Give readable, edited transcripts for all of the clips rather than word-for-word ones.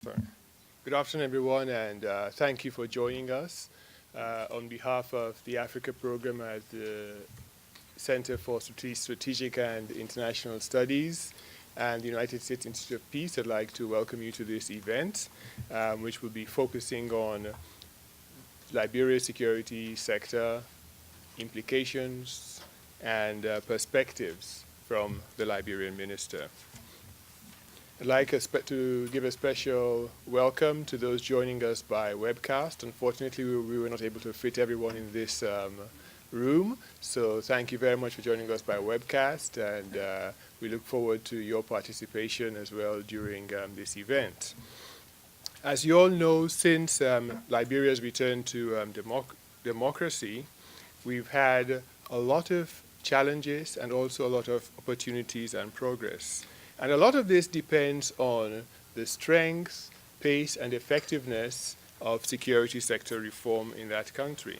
Sorry. Good afternoon, everyone, and thank you for joining us. On behalf of the Africa program at the Center for Strategic and International Studies and the United States Institute of Peace, I'd like to welcome you to this event, which will be focusing on Liberia's security sector, implications, and perspectives from the Liberian minister. I'd like to give a special welcome to those joining us by webcast. Unfortunately, we were not able to fit everyone in this room, so thank you very much for joining us by webcast, and we look forward to your participation as well during this event. As you all know, since Liberia's return to democracy, we've had a lot of challenges and also a lot of opportunities and progress. And a lot of this depends on the strength, pace, and effectiveness of security sector reform in that country.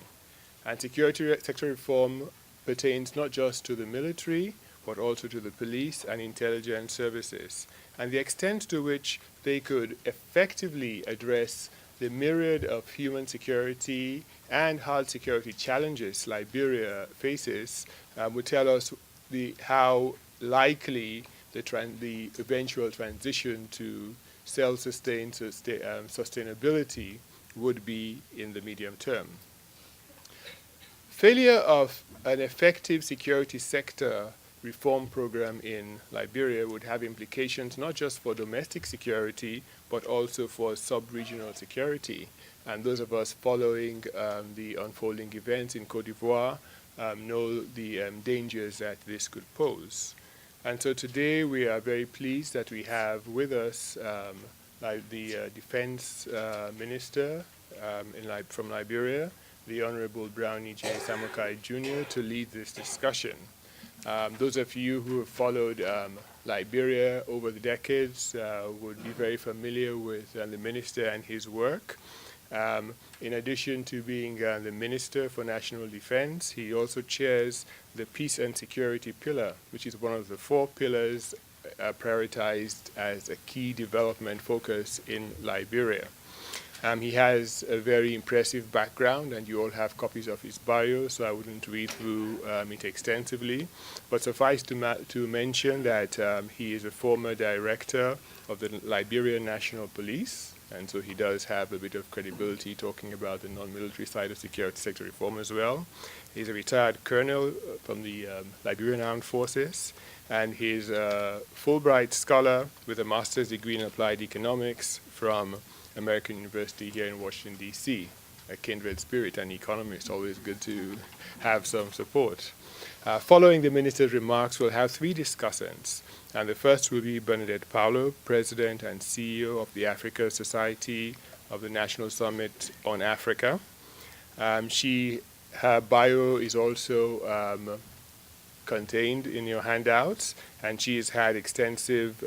And security sector reform pertains not just to the military, but also to the police and intelligence services. And the extent to which they could effectively address the myriad of human security and hard security challenges Liberia faces would tell us how likely the eventual transition to self-sustained sustainability would be in the medium term. Failure of an effective security sector reform program in Liberia would have implications not just for domestic security, but also for sub-regional security. And those of us following the unfolding events in Côte d'Ivoire know the dangers that this could pose. And so today we are very pleased that we have with us the Defense Minister from Liberia, the Honorable Brownie J. Samukai Jr., to lead this discussion. Those of you who have followed Liberia over the decades would be very familiar with the Minister and his work. In addition to being the Minister for National Defense, he also chairs the Peace and Security Pillar, which is one of the 4 pillars prioritized as a key development focus in Liberia. He has a very impressive background, and you all have copies of his bio, so I wouldn't read through it extensively. But suffice to mention that he is a former director of the Liberian National Police, and so he does have a bit of credibility talking about the non-military side of security sector reform as well. He's a retired colonel from the Liberian Armed Forces, and he's a Fulbright scholar with a master's degree in applied economics from American University here in Washington, D.C. A kindred spirit, an economist, always good to have some support. Following the minister's remarks, we'll have 3 discussants. And the first will be Bernadette Paulo, President and CEO of the Africa Society of the National Summit on Africa. Her bio is also contained in your handouts, and she has had extensive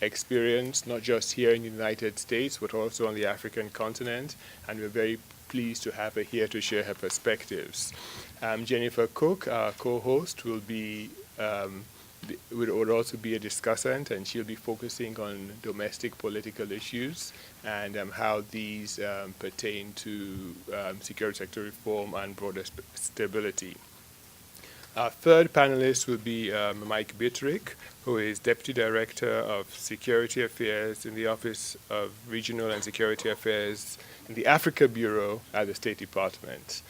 experience, not just here in the United States, but also on the African continent, and we're very pleased to have her here to share her perspectives. Jennifer Cook, our co-host, would also be a discussant, and she'll be focusing on domestic political issues and how these pertain to security sector reform and broader stability. Our third panelist will be Mike Bittrick, who is Deputy Director of Security Affairs in the Office of Regional and Security Affairs in the Africa Bureau at the State Department.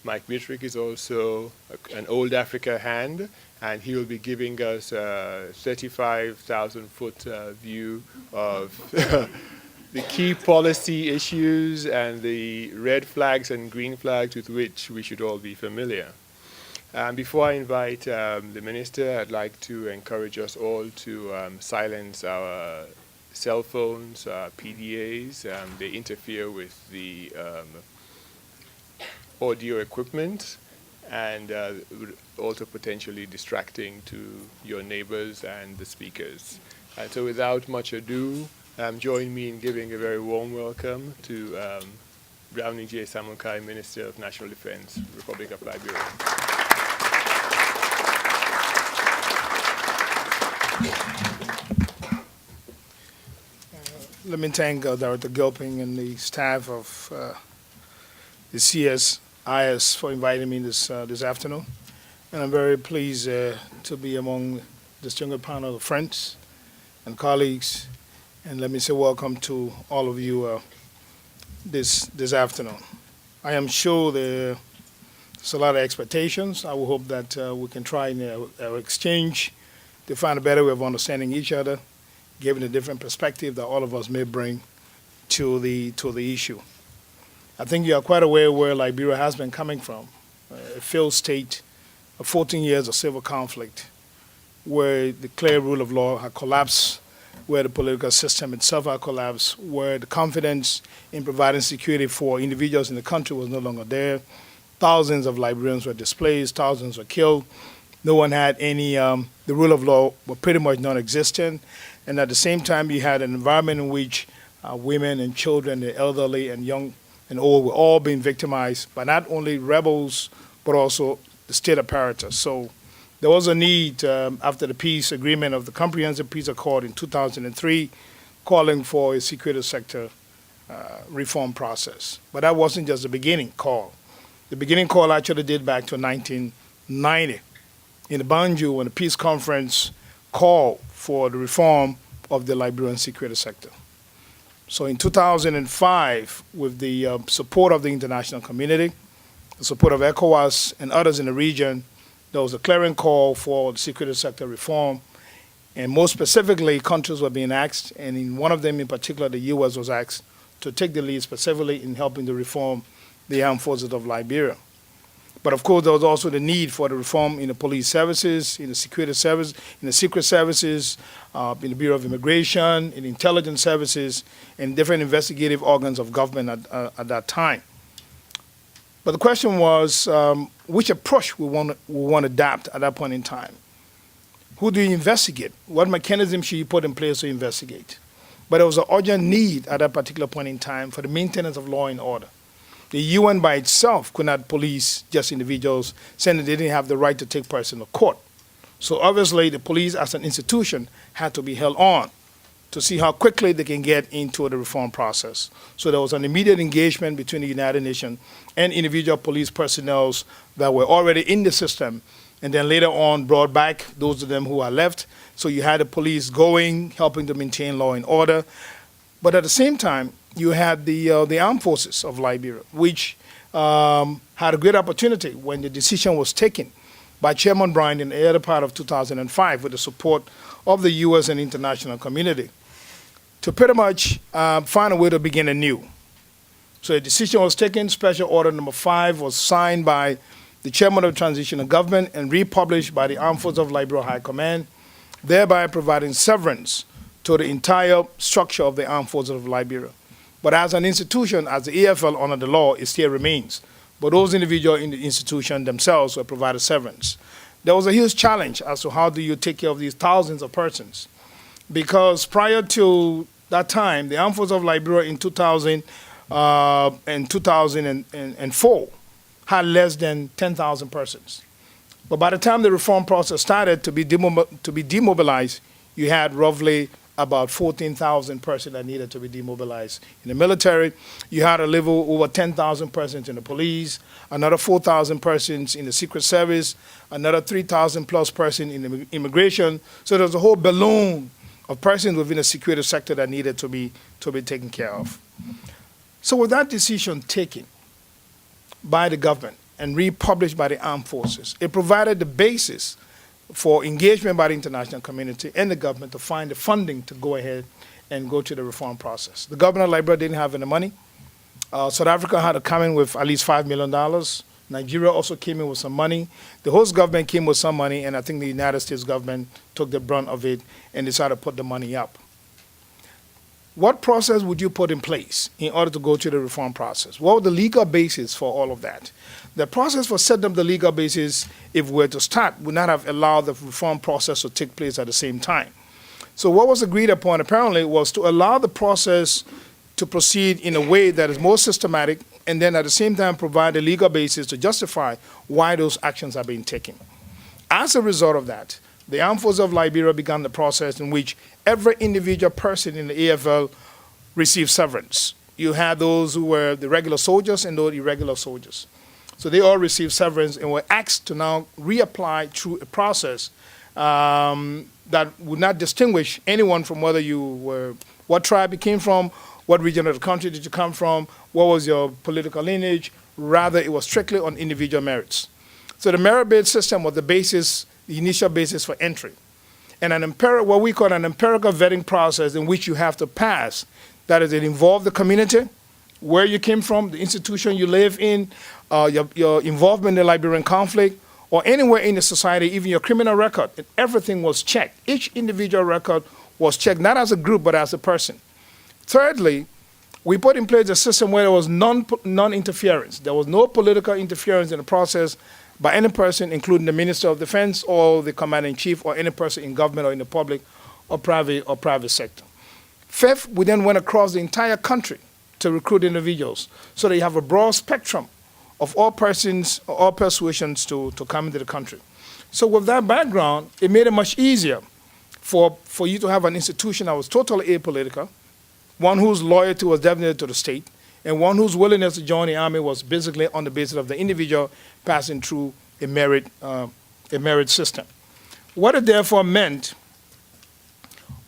Mike Bittrick is also an old Africa hand, and he will be giving us a 35,000-foot view of the key policy issues and the red flags and green flags with which we should all be familiar. Before I invite the minister, I'd like to encourage us all to silence our cell phones, PDAs. They interfere with the audio equipment and would also potentially distracting to your neighbors and the speakers. And so without much ado, join me in giving a very warm welcome to Brownie J. Samukai, Minister of National Defense, Republic of Liberia. let me thank Director Gilpin and the staff of the CSIS for inviting me this afternoon. And I'm very pleased to be among this younger panel of friends and colleagues. And let me say welcome to all of you this afternoon. I am sure there's a lot of expectations. I will hope that we can try in our exchange to find a better way of understanding each other, given the different perspective that all of us may bring to the issue. I think you are quite aware where Liberia has been coming from, a failed state of 14 years of civil conflict, where the clear rule of law had collapsed, where the political system itself had collapsed, where the confidence in providing security for individuals in the country was no longer there. Thousands of Liberians were displaced, thousands were killed. No one had any, the rule of law was pretty much non-existent. And at the same time, you had an environment in which women and children, the elderly and young and old were all being victimized by not only rebels, but also the state apparatus. So there was a need after the peace agreement of the Comprehensive Peace Accord in 2003, calling for a security sector reform process. But that wasn't just the beginning call. The beginning call actually did back to 1990 in Banjul when the peace conference called for the reform of the Liberian security sector. So in 2005, with the support of the international community, the support of ECOWAS and others in the region, there was a clarion call for the security sector reform. And most specifically, countries were being asked, and in one of them in particular, the U.S. was asked to take the lead specifically in helping to reform the armed forces of Liberia. But of course, there was also the need for the reform in the police services, in the security service, in the secret services, in the Bureau of Immigration, in intelligence services, and different investigative organs of government at that time. But the question was, which approach we want to adapt at that point in time? Who do you investigate? What mechanism should you put in place to investigate? But there was an urgent need at that particular point in time for the maintenance of law and order. The UN by itself could not police just individuals, saying that they didn't have the right to take person to court. So obviously the police as an institution had to be held on to see how quickly they can get into the reform process. So there was an immediate engagement between the United Nations and individual police personnel that were already in the system, and then later on brought back those of them who are left. So you had the police going, helping to maintain law and order. But at the same time, you had the armed forces of Liberia, which had a great opportunity when the decision was taken by Chairman Bryan in the early part of 2005 with the support of the U.S. and international community to pretty much find a way to begin anew. So a decision was taken, Special Order Number 5 was signed by the Chairman of the Transitional Government and republished by the Armed Forces of Liberia High Command, thereby providing severance to the entire structure of the Armed Forces of Liberia. But as an institution, as the AFL under the law, it still remains. But those individuals in the institution themselves were provided severance. There was a huge challenge as to how do you take care of these thousands of persons. Because prior to that time, the Armed Forces of Liberia in 2000 and 2004 had less than 10,000 persons. But by the time the reform process started to be demobilized, you had roughly about 14,000 persons that needed to be demobilized. In the military, you had a little over 10,000 persons in the police, another 4,000 persons in the Secret Service, another 3,000 plus persons in the immigration. So there's a whole balloon of persons within the security sector that needed to be taken care of. So with that decision taken by the government and republished by the armed forces, it provided the basis for engagement by the international community and the government to find the funding to go ahead and go to the reform process. The government of Liberia didn't have any money. South Africa had to come in with at least $5 million. Nigeria also came in with some money. The host government came with some money, and I think the United States government took the brunt of it and decided to put the money up. What process would you put in place in order to go to the reform process? What was the legal basis for all of that? The process for setting up the legal basis, if we were to start, would not have allowed the reform process to take place at the same time. So what was agreed upon, apparently, was to allow the process to proceed in a way that is more systematic, and then at the same time provide a legal basis to justify why those actions are being taken. As a result of that, the Armed Forces of Liberia began the process in which every individual person in the AFL received severance. You had those who were the regular soldiers and those irregular soldiers. So they all received severance and were asked to now reapply through a process that would not distinguish anyone from whether you were, what tribe you came from, what region of the country did you come from, what was your political lineage. Rather, it was strictly on individual merits. So the merit-based system was the basis, the initial basis for entry. And what we call an empirical vetting process in which you have to pass. That is, it involved the community, where you came from, the institution you live in, your involvement in the Liberian conflict, or anywhere in the society, even your criminal record, and everything was checked. Each individual record was checked, not as a group, but as a person. Thirdly, we put in place a system where there was non-interference. There was no political interference in the process by any person, including the Minister of Defense or the Commander-in-Chief or any person in government or in the public or private sector. Fifth, we then went across the entire country to recruit individuals so that you have a broad spectrum of all persons, all persuasions to come into the country. So with that background, it made it much easier for you to have an institution that was totally apolitical, one whose loyalty was definitely to the state, and one whose willingness to join the army was basically on the basis of the individual passing through a merit system. What it therefore meant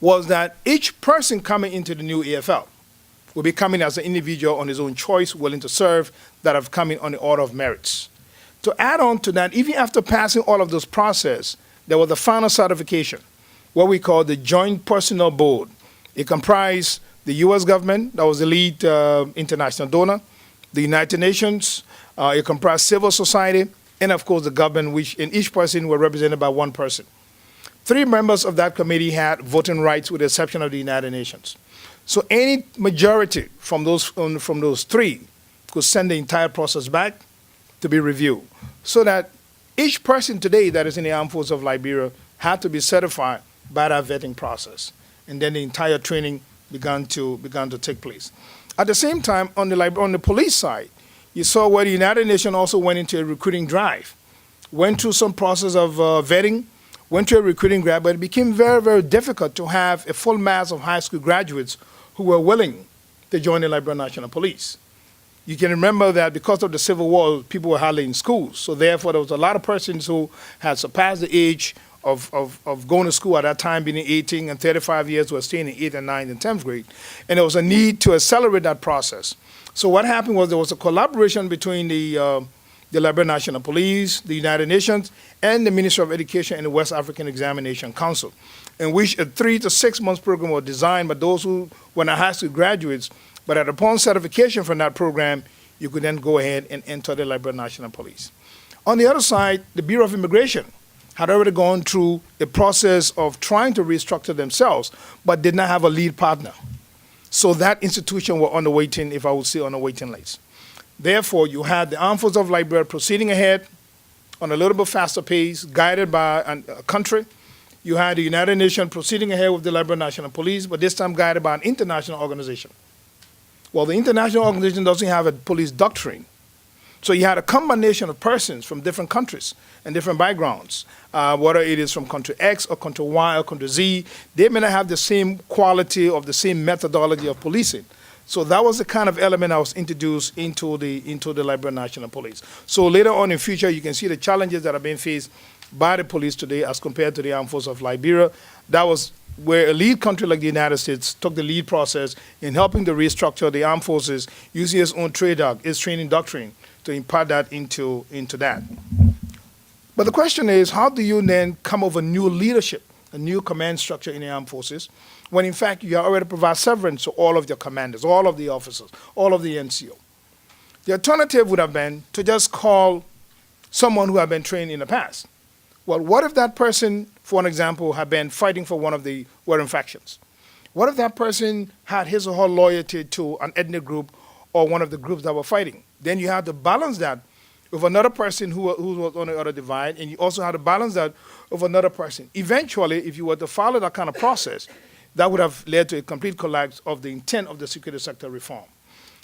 was that each person coming into the new AFL will be coming as an individual on his own choice, willing to serve, that have come in on the order of merits. To add on to that, even after passing all of those processes, there was the final certification, what we call the Joint Personnel Board. It comprised the U.S. government, that was the lead international donor, the United Nations, it comprised civil society, and of course the government, which in each person were represented by one person. 3 members of that committee had voting rights with the exception of the United Nations. So any majority from those 3 could send the entire process back to be reviewed. So that each person today that is in the armed forces of Liberia had to be certified by that vetting process. And then the entire training began to take place. At the same time, on the police side, you saw where the United Nations also went into a recruiting drive, went through some process of vetting, went to a recruiting drive, but it became very, very difficult to have a full mass of high school graduates who were willing to join the Liberian National Police. You can remember that because of the Civil War, people were hardly in schools. So therefore, there was a lot of persons who had surpassed the age of going to school at that time, being 18 and 35 years, who were staying in 8th and 9th and 10th grade. And there was a need to accelerate that process. So what happened was there was a collaboration between the Liberian National Police, the United Nations, and the Ministry of Education and the West African Examination Council, in which a 3 to 6 month program was designed by those who were not high school graduates, but upon certification from that program, you could then go ahead and enter the Liberian National Police. On the other side, the Bureau of Immigration had already gone through a process of trying to restructure themselves, but did not have a lead partner. So that institution were on the waiting, if I would say, on the waiting list. Therefore, you had the Armed Forces of Liberia proceeding ahead on a little bit faster pace, guided by a country. You had the United Nations proceeding ahead with the Liberian National Police, but this time guided by an international organization. Well, the international organization doesn't have a police doctrine. So you had a combination of persons from different countries and different backgrounds, whether it is from country X or country Y or country Z. They may not have the same quality of the same methodology of policing. So that was the kind of element that was introduced into the Liberian National Police. So later on in future, you can see the challenges that are being faced by the police today as compared to the Armed Forces of Liberia. That was where a lead country like the United States took the lead process in helping to restructure the armed forces using its own training doctrine to impart that into that. But the question is, how do you then come up with new leadership, a new command structure in the armed forces, when in fact you already provide severance to all of your commanders, all of the officers, all of the NCO? The alternative would have been to just call someone who had been trained in the past. Well, what if that person, for an example, had been fighting for one of the warring factions? What if that person had his or her loyalty to an ethnic group or one of the groups that were fighting? Then you have to balance that with another person who was on the other divide, and you also have to balance that with another person. Eventually, if you were to follow that kind of process, that would have led to a complete collapse of the intent of the security sector reform.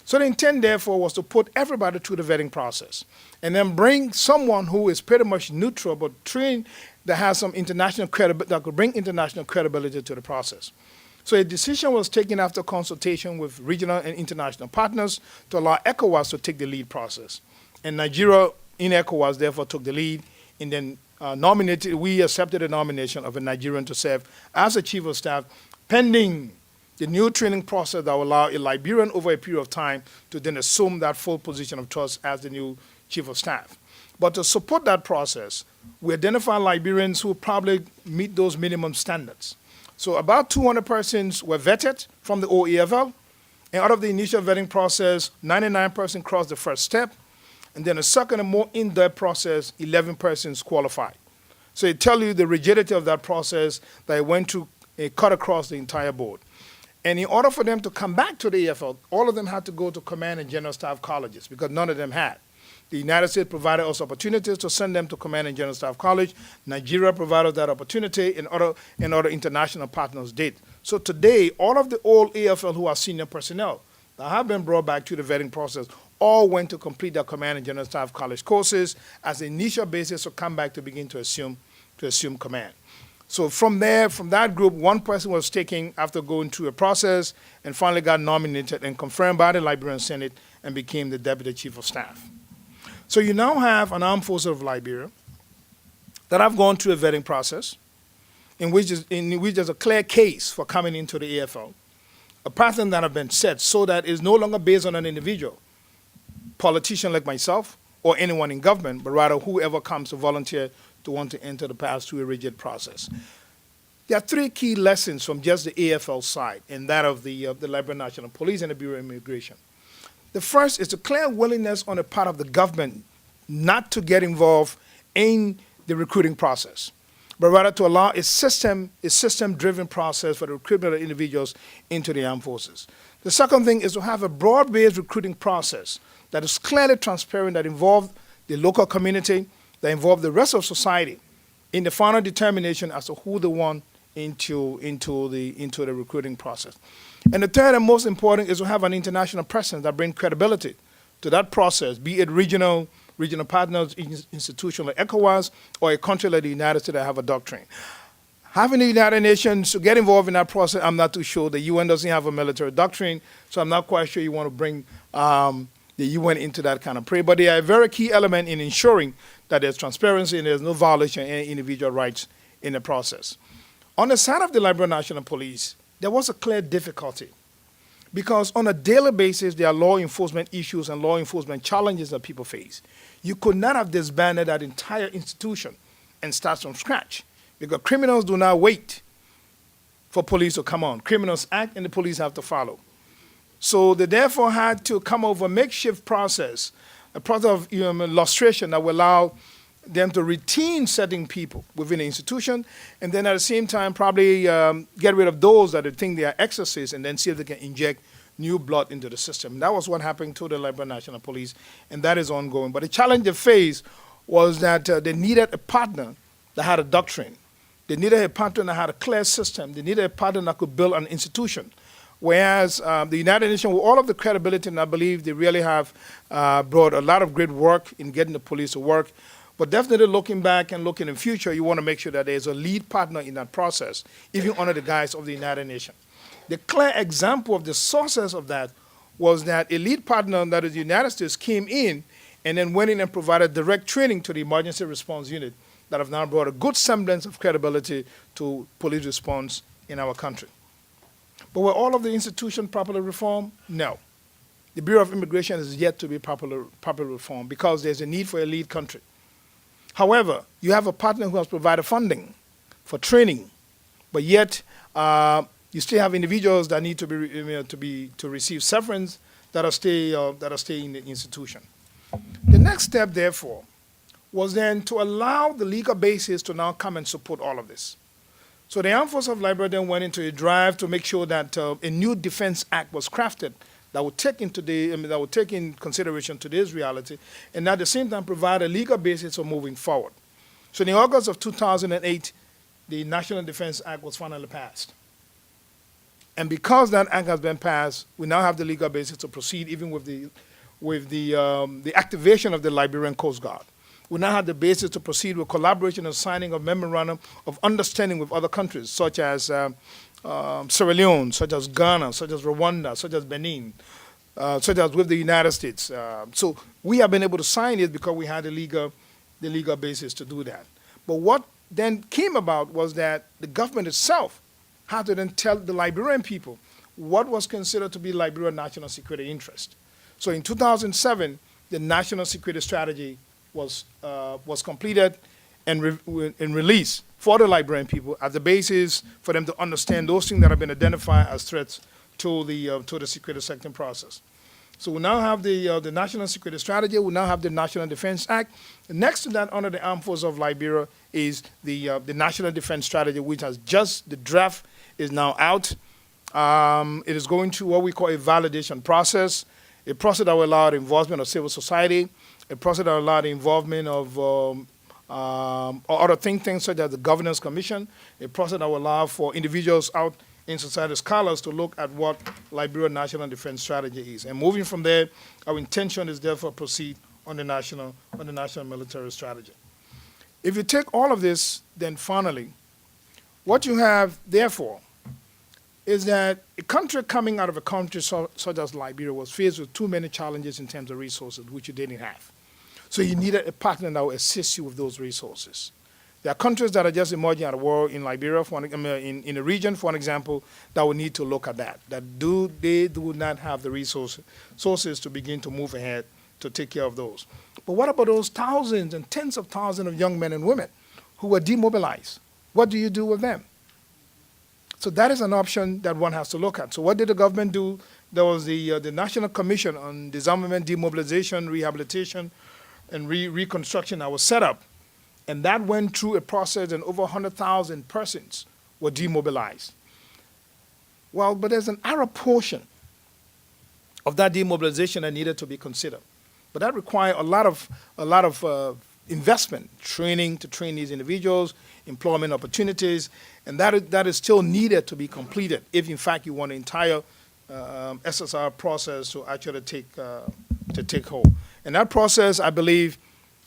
So the intent, therefore, was to put everybody through the vetting process and then bring someone who is pretty much neutral but trained, that has some international credibility, that could bring international credibility to the process. So a decision was taken after consultation with regional and international partners to allow ECOWAS to take the lead process. And Nigeria in ECOWAS therefore took the lead and then we accepted the nomination of a Nigerian to serve as a chief of staff pending the new training process that will allow a Liberian over a period of time to then assume that full position of trust as the new chief of staff. But to support that process, we identified Liberians who probably meet those minimum standards. So about 200 persons were vetted from the OEFL, and out of the initial vetting process, 99% crossed the first step, and then a second and more in-depth process, 11 persons qualified. So it tells you the rigidity of that process that it went to cut across the entire board. And in order for them to come back to the EFL, all of them had to go to command and general staff colleges because none of them had. The United States provided us opportunities to send them to command and general staff college. Nigeria provided that opportunity, and other international partners did. So today, all of the old EFL who are senior personnel that have been brought back to the vetting process all went to complete their command and general staff college courses as the initial basis to come back to begin to assume command. So from there, from that group, one person was taken after going through a process and finally got nominated and confirmed by the Liberian Senate and became the Deputy Chief of Staff. So you now have an armed forces of Liberia that have gone through a vetting process in which there's a clear case for coming into the AFL, a pattern that have been set so that it's no longer based on an individual, politician like myself or anyone in government, but rather whoever comes to volunteer to want to enter the path through a rigid process. There are three key lessons from just the AFL side and that of the Liberian National Police and the Bureau of Immigration. The first is the clear willingness on the part of the government not to get involved in the recruiting process, but rather to allow a system-driven process for the recruitment of individuals into the armed forces. The second thing is to have a broad-based recruiting process that is clearly transparent, that involves the local community, that involves the rest of society in the final determination as to who they want into the recruiting process. And the third and most important is to have an international presence that brings credibility to that process, be it regional partners, institutions like ECOWAS, or a country like the United States that have a doctrine. Having the United Nations to get involved in that process, I'm not too sure. The UN doesn't have a military doctrine, so I'm not quite sure you want to bring the UN into that kind of play. But they are a very key element in ensuring that there's transparency and there's no violation of any individual rights in the process. On the side of the Liberian National Police, there was a clear difficulty because on a daily basis, there are law enforcement issues and law enforcement challenges that people face. You could not have disbanded that entire institution and start from scratch because criminals do not wait for police to come on. Criminals act and the police have to follow. So they therefore had to come up with a makeshift process, a process of illustration that will allow them to retain certain people within the institution, and then at the same time probably get rid of those that they think they are exorcists and then see if they can inject new blood into the system. And that was what happened to the Liberian National Police, and that is ongoing. But the challenge they faced was that they needed a partner that had a doctrine. They needed a partner that had a clear system. They needed a partner that could build an institution. Whereas the United Nations, with all of the credibility, and I believe they really have brought a lot of great work in getting the police to work, but definitely looking back and looking in the future, you want to make sure that there's a lead partner in that process, even under the guise of the United Nations. The clear example of the sources of that was that a lead partner, that is the United States, came in and then went in and provided direct training to the emergency response unit that have now brought a good semblance of credibility to police response in our country. But were all of the institutions properly reformed? No. The Bureau of Immigration is yet to be properly reformed because there's a need for a lead country. However, you have a partner who has provided funding for training, but yet you still have individuals that need to receive severance that are staying in the institution. The next step, therefore, was then to allow the legal basis to now come and support all of this. So the Armed Forces of Liberia then went into a drive to make sure that a new Defense Act was crafted that would take in consideration today's reality, and at the same time provide a legal basis for moving forward. So in August of 2008, the National Defense Act was finally passed. And because that act has been passed, we now have the legal basis to proceed even with the activation of the Liberian Coast Guard. We now have the basis to proceed with collaboration and signing of memorandum of understanding with other countries, such as Sierra Leone, such as Ghana, such as Rwanda, such as Benin, such as with the United States. So we have been able to sign it because we had the legal basis to do that. But what then came about was that the government itself had to then tell the Liberian people what was considered to be Liberian national security interest. So in 2007, the national security strategy was completed and released for the Liberian people as the basis for them to understand those things that have been identified as threats to the security sector process. So we now have the National Security Strategy. We now have the National Defense Act. Next to that, under the Armed Forces of Liberia, is the National Defense Strategy, which has just, the draft is now out. It is going through what we call a validation process, a process that will allow the involvement of civil society, a process that will allow the involvement of other think tanks such as the Governance Commission, a process that will allow for individuals out in society, scholars, to look at what Liberian National Defense Strategy is. And moving from there, our intention is therefore proceed on the national military strategy. If you take all of this, then finally, what you have, therefore, is that a country coming out of a country such as Liberia was faced with too many challenges in terms of resources, which you didn't have. So you needed a partner that will assist you with those resources. There are countries that are just emerging out of war in Liberia, in the region, for an example, that will need to look at that. They do not have the resources to begin to move ahead to take care of those. But what about those thousands and tens of thousands of young men and women who were demobilized? What do you do with them? So that is an option that one has to look at. So what did the government do? There was the National Commission on Disarmament, Demobilization, Rehabilitation, and Reconstruction that was set up. And that went through a process, and over 100,000 persons were demobilized. Well, but there's an Arab portion of that demobilization that needed to be considered. But that required a lot of investment, training to train these individuals, employment opportunities, and that is still needed to be completed if, in fact, you want the entire SSR process to actually take hold. And that process, I believe,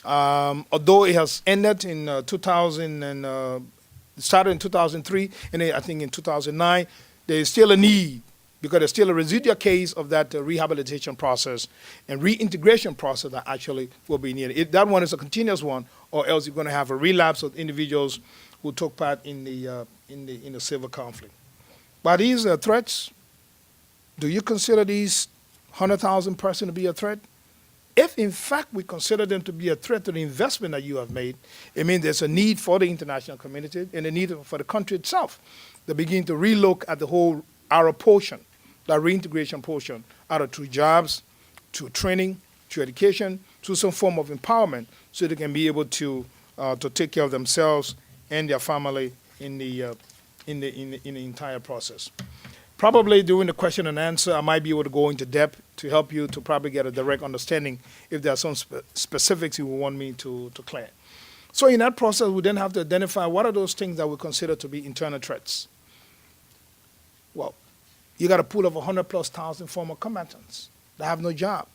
although it has ended in 2000 and started in 2003, and I think in 2009, there is still a need, because there's still a residual case of that rehabilitation process and reintegration process that actually will be needed. That one is a continuous one, or else you're going to have a relapse of individuals who took part in the civil conflict. But these threats, do you consider these 100,000 persons to be a threat? If, in fact, we consider them to be a threat to the investment that you have made, it means there's a need for the international community and a need for the country itself to begin to relook at the whole Arab portion, that reintegration portion, either through jobs, through training, through education, through some form of empowerment, so they can be able to take care of themselves and their family in the entire process. Probably during the question and answer, I might be able to go into depth to help you to probably get a direct understanding if there are some specifics you want me to clear. So in that process, we then have to identify what are those things that we consider to be internal threats. Well, you got a pool of 100,000+ former combatants that have no job.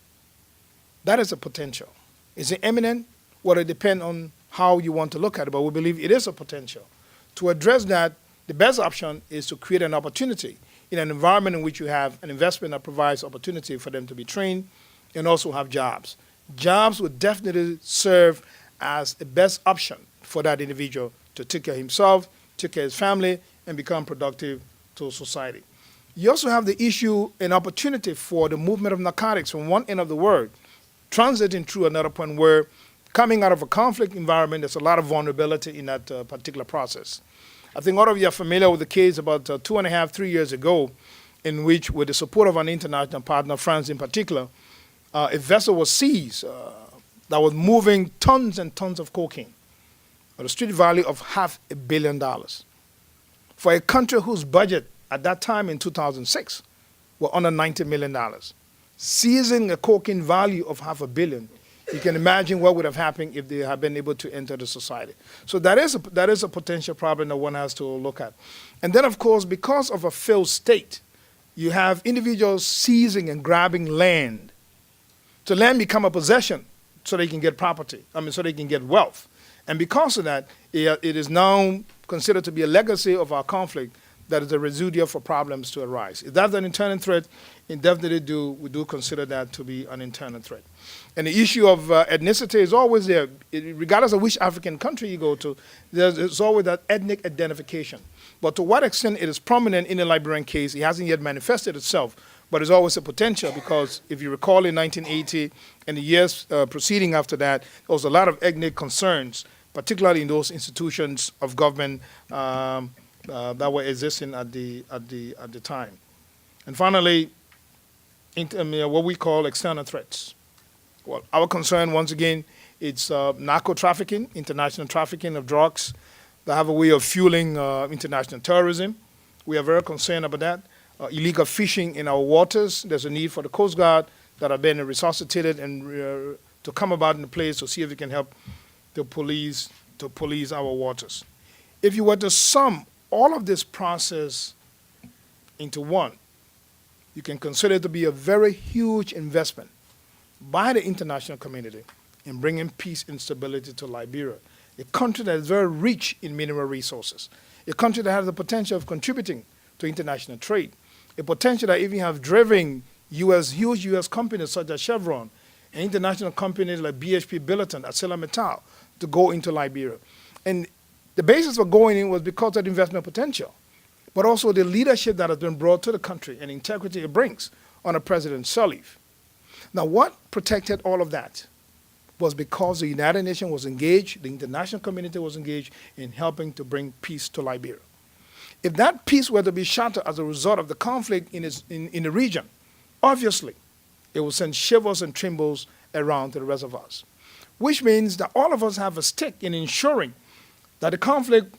That is a potential. Is it imminent? Well, it depends on how you want to look at it, but we believe it is a potential. To address that, the best option is to create an opportunity in an environment in which you have an investment that provides opportunity for them to be trained and also have jobs. Jobs would definitely serve as the best option for that individual to take care of himself, take care of his family, and become productive to society. You also have the issue and opportunity for the movement of narcotics from one end of the world, transiting through another point where coming out of a conflict environment, there's a lot of vulnerability in that particular process. I think all of you are familiar with the case about 2.5, 3 years ago, in which, with the support of an international partner, France in particular, a vessel was seized that was moving tons and tons of cocaine at a street value of $500 million. For a country whose budget at that time in 2006 were under $90 million. Seizing a cocaine value of $500 million, you can imagine what would have happened if they had been able to enter the society. So that is a potential problem that one has to look at. And then, of course, because of a failed state, you have individuals seizing and grabbing land. So land become a possession so they can get property, so they can get wealth. And because of that, it is now considered to be a legacy of our conflict that is a residual for problems to arise. If that's an internal threat, we do consider that to be an internal threat. And the issue of ethnicity is always there. Regardless of which African country you go to, there's always that ethnic identification. But to what extent it is prominent in the Liberian case, it hasn't yet manifested itself, but there's always a potential, because if you recall in 1980 and the years preceding after that, there was a lot of ethnic concerns, particularly in those institutions of government that were existing at the time. And finally, what we call external threats. Well, our concern, once again, it's narco trafficking, international trafficking of drugs that have a way of fueling international terrorism. We are very concerned about that. Illegal fishing in our waters. There's a need for the Coast Guard that have been resuscitated and to come about in the place to see if we can help the police to police our waters. If you were to sum all of this process into one, you can consider it to be a very huge investment by the international community in bringing peace and stability to Liberia, a country that is very rich in mineral resources, a country that has the potential of contributing to international trade, a potential that even have driven huge U.S. companies such as Chevron and international companies like BHP Billiton, ArcelorMittal, to go into Liberia. And the basis for going in was because of the investment potential, but also the leadership that has been brought to the country and integrity it brings under President Sirleaf. Now, what protected all of that was because the United Nations was engaged, the international community was engaged in helping to bring peace to Liberia. If that peace were to be shattered as a result of the conflict in the region, obviously, it will send shivers and trembles around to the reservoirs, which means that all of us have a stake in ensuring that the conflict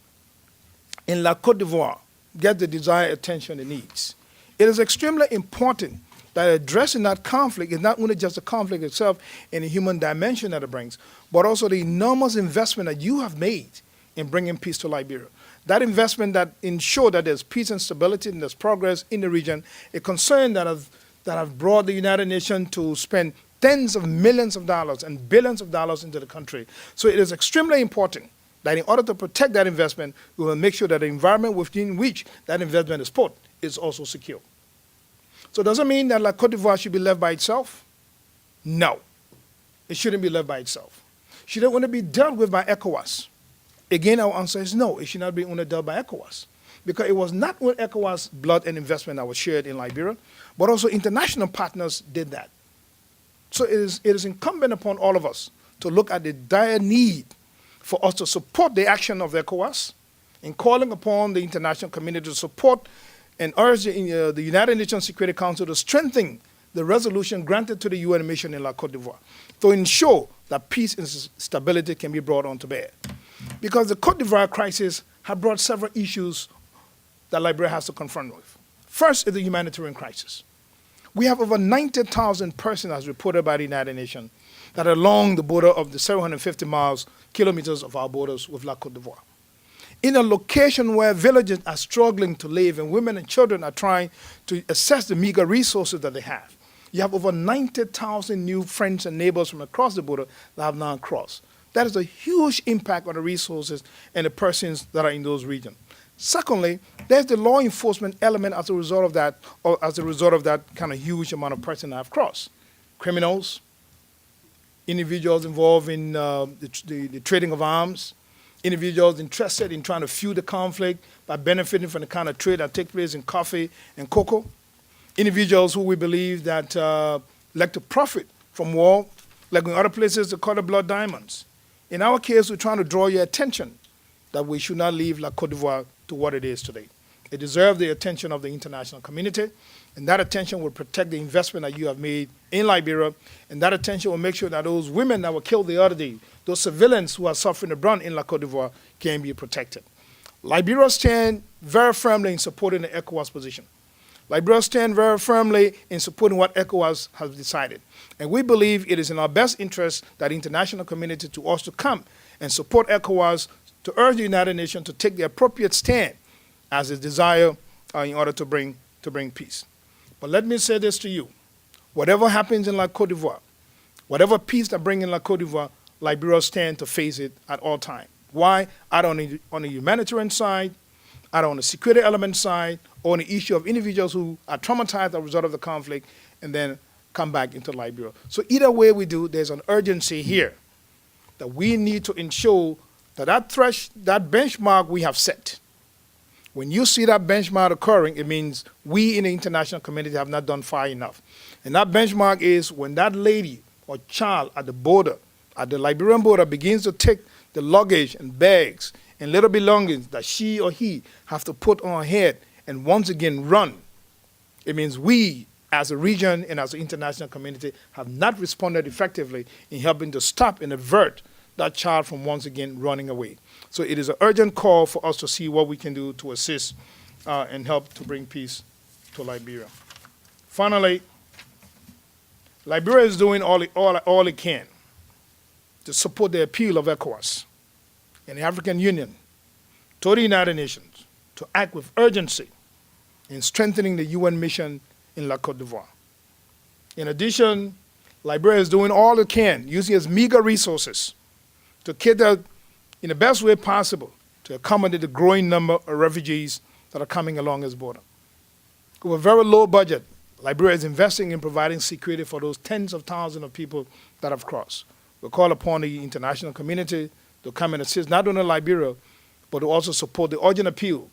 in La Côte d'Ivoire gets the desired attention it needs. It is extremely important that addressing that conflict is not only just the conflict itself and the human dimension that it brings, but also the enormous investment that you have made in bringing peace to Liberia. That investment that ensures that there's peace and stability and there's progress in the region, a concern that have brought the United Nations to spend tens of millions of dollars and billions of dollars into the country. So it is extremely important that in order to protect that investment, we will make sure that the environment within which that investment is put is also secure. So does it mean that La Côte d'Ivoire should be left by itself? No. It shouldn't be left by itself. Should it want to be dealt with by ECOWAS? Again, our answer is no. It should not be only dealt by ECOWAS, because it was not with ECOWAS blood and investment that was shared in Liberia, but also international partners did that. So it is incumbent upon all of us to look at the dire need for us to support the action of ECOWAS in calling upon the international community to support and urge the United Nations Security Council to strengthen the resolution granted to the UN mission in La Côte d'Ivoire to ensure that peace and stability can be brought on to bear. Because the Côte d'Ivoire crisis has brought several issues that Liberia has to confront with. First is the humanitarian crisis. We have over 90,000 persons, as reported by the United Nations, that are along the border of the 750 kilometers of our borders with La Côte d'Ivoire. In a location where villages are struggling to live and women and children are trying to assess the meager resources that they have. You have over 90,000 new friends and neighbors from across the border that have now crossed. That is a huge impact on the resources and the persons that are in those regions. Secondly, there's the law enforcement element as a result of that, or as a result of that kind of huge amount of persons that have crossed. Criminals, individuals involved in the trading of arms, individuals interested in trying to fuel the conflict by benefiting from the kind of trade that takes place in coffee and cocoa, individuals who we believe that like to profit from war, like in other places they call it blood diamonds. In our case, we're trying to draw your attention that we should not leave La Côte d'Ivoire to what it is today. It deserves the attention of the international community, and that attention will protect the investment that you have made in Liberia, and that attention will make sure that those women that were killed the other day, those civilians who are suffering the brunt in La Côte d'Ivoire, can be protected. Liberia stands very firmly in supporting the ECOWAS position. Liberia stands very firmly in supporting what ECOWAS has decided. And we believe it is in our best interest that the international community to us to come and support ECOWAS to urge the United Nations to take the appropriate stand as its desire in order to bring peace. But let me say this to you. Whatever happens in La Côte d'Ivoire, whatever peace that brings in La Côte d'Ivoire, Liberia stands to face it at all times. Why? Either on the humanitarian side, either on the security element side or on the issue of individuals who are traumatized as a result of the conflict and then come back into Liberia. So either way we do, there's an urgency here that we need to ensure that that benchmark we have set, when you see that benchmark occurring, it means we in the international community have not done far enough. And that benchmark is when that lady or child at the border, at the Liberian border, begins to take the luggage and bags and little belongings that she or he have to put on her head and once again run. It means we, as a region and as an international community, have not responded effectively in helping to stop and avert that child from once again running away. So it is an urgent call for us to see what we can do to assist and help to bring peace to Liberia. Finally, Liberia is doing all it can to support the appeal of ECOWAS and the African Union to the United Nations to act with urgency in strengthening the UN mission in La Côte d'Ivoire. In addition, Liberia is doing all it can, using its meager resources to cater in the best way possible to accommodate the growing number of refugees that are coming along its border. With a very low budget, Liberia is investing in providing security for those tens of thousands of people that have crossed. We call upon the international community to come and assist not only Liberia, but to also support the urgent appeal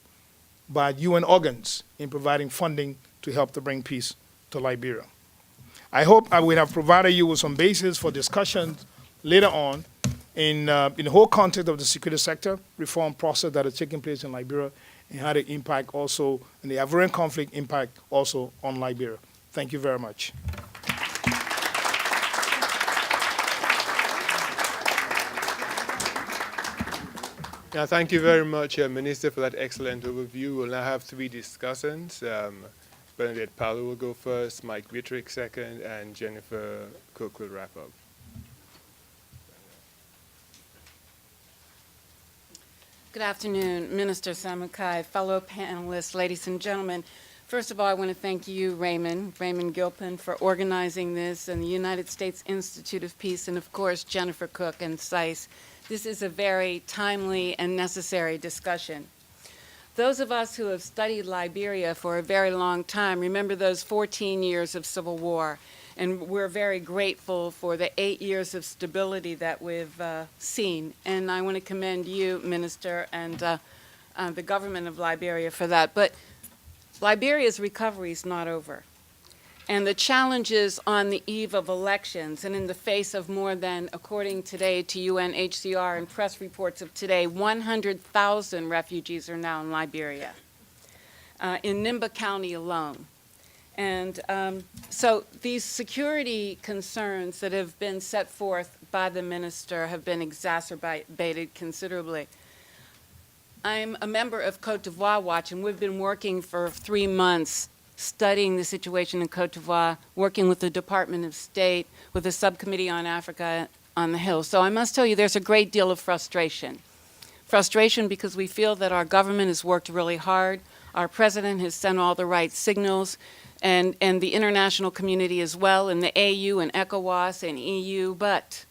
by UN organs in providing funding to help to bring peace to Liberia. I hope I will have provided you with some basis for discussions later on in the whole context of the security sector reform process that is taking place in Liberia and how the impact also, and the Ivorian conflict impact also on Liberia. Thank you very much. Yeah, thank you very much, Minister, for that excellent overview. We'll now have three discussants. Bernadette Paolo will go first, Mike Wittrick second, and Jennifer Cook will wrap up. Good afternoon, Minister Samukai, fellow panelists, ladies and gentlemen. First of all, I want to thank you, Raymond Gilpin, for organizing this, and the United States Institute of Peace, and of course, Jennifer Cook and SAIS. This is a very timely and necessary discussion. Those of us who have studied Liberia for a very long time remember those 14 years of civil war, and we're very grateful for the 8 years of stability that we've seen. And I want to commend you, Minister, and the government of Liberia for that. But Liberia's recovery is not over. And the challenges on the eve of elections and in the face of more than, according today to UNHCR and press reports of today, 100,000 refugees are now in Liberia, in Nimba County alone. And so these security concerns that have been set forth by the minister have been exacerbated considerably. I'm a member of Côte d'Ivoire Watch, and we've been working for 3 months studying the situation in Côte d'Ivoire, working with the Department of State, with the Subcommittee on Africa on the Hill. So I must tell you there's a great deal of frustration. Frustration because we feel that our government has worked really hard, our president has sent all the right signals, and the international community as well, and the AU and ECOWAS and EU, but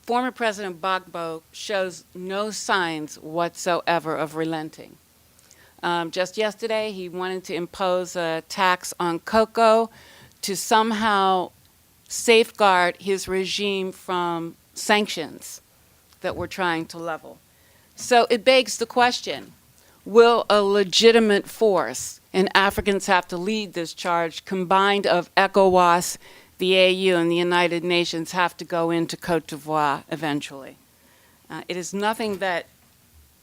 former President Gbagbo shows no signs whatsoever of relenting. Just yesterday, he wanted to impose a tax on cocoa to somehow safeguard his regime from sanctions that we're trying to level. So it begs the question, will a legitimate force, and Africans have to lead this charge, combined of ECOWAS, the AU, and the United Nations, have to go into Côte d'Ivoire eventually? It is nothing that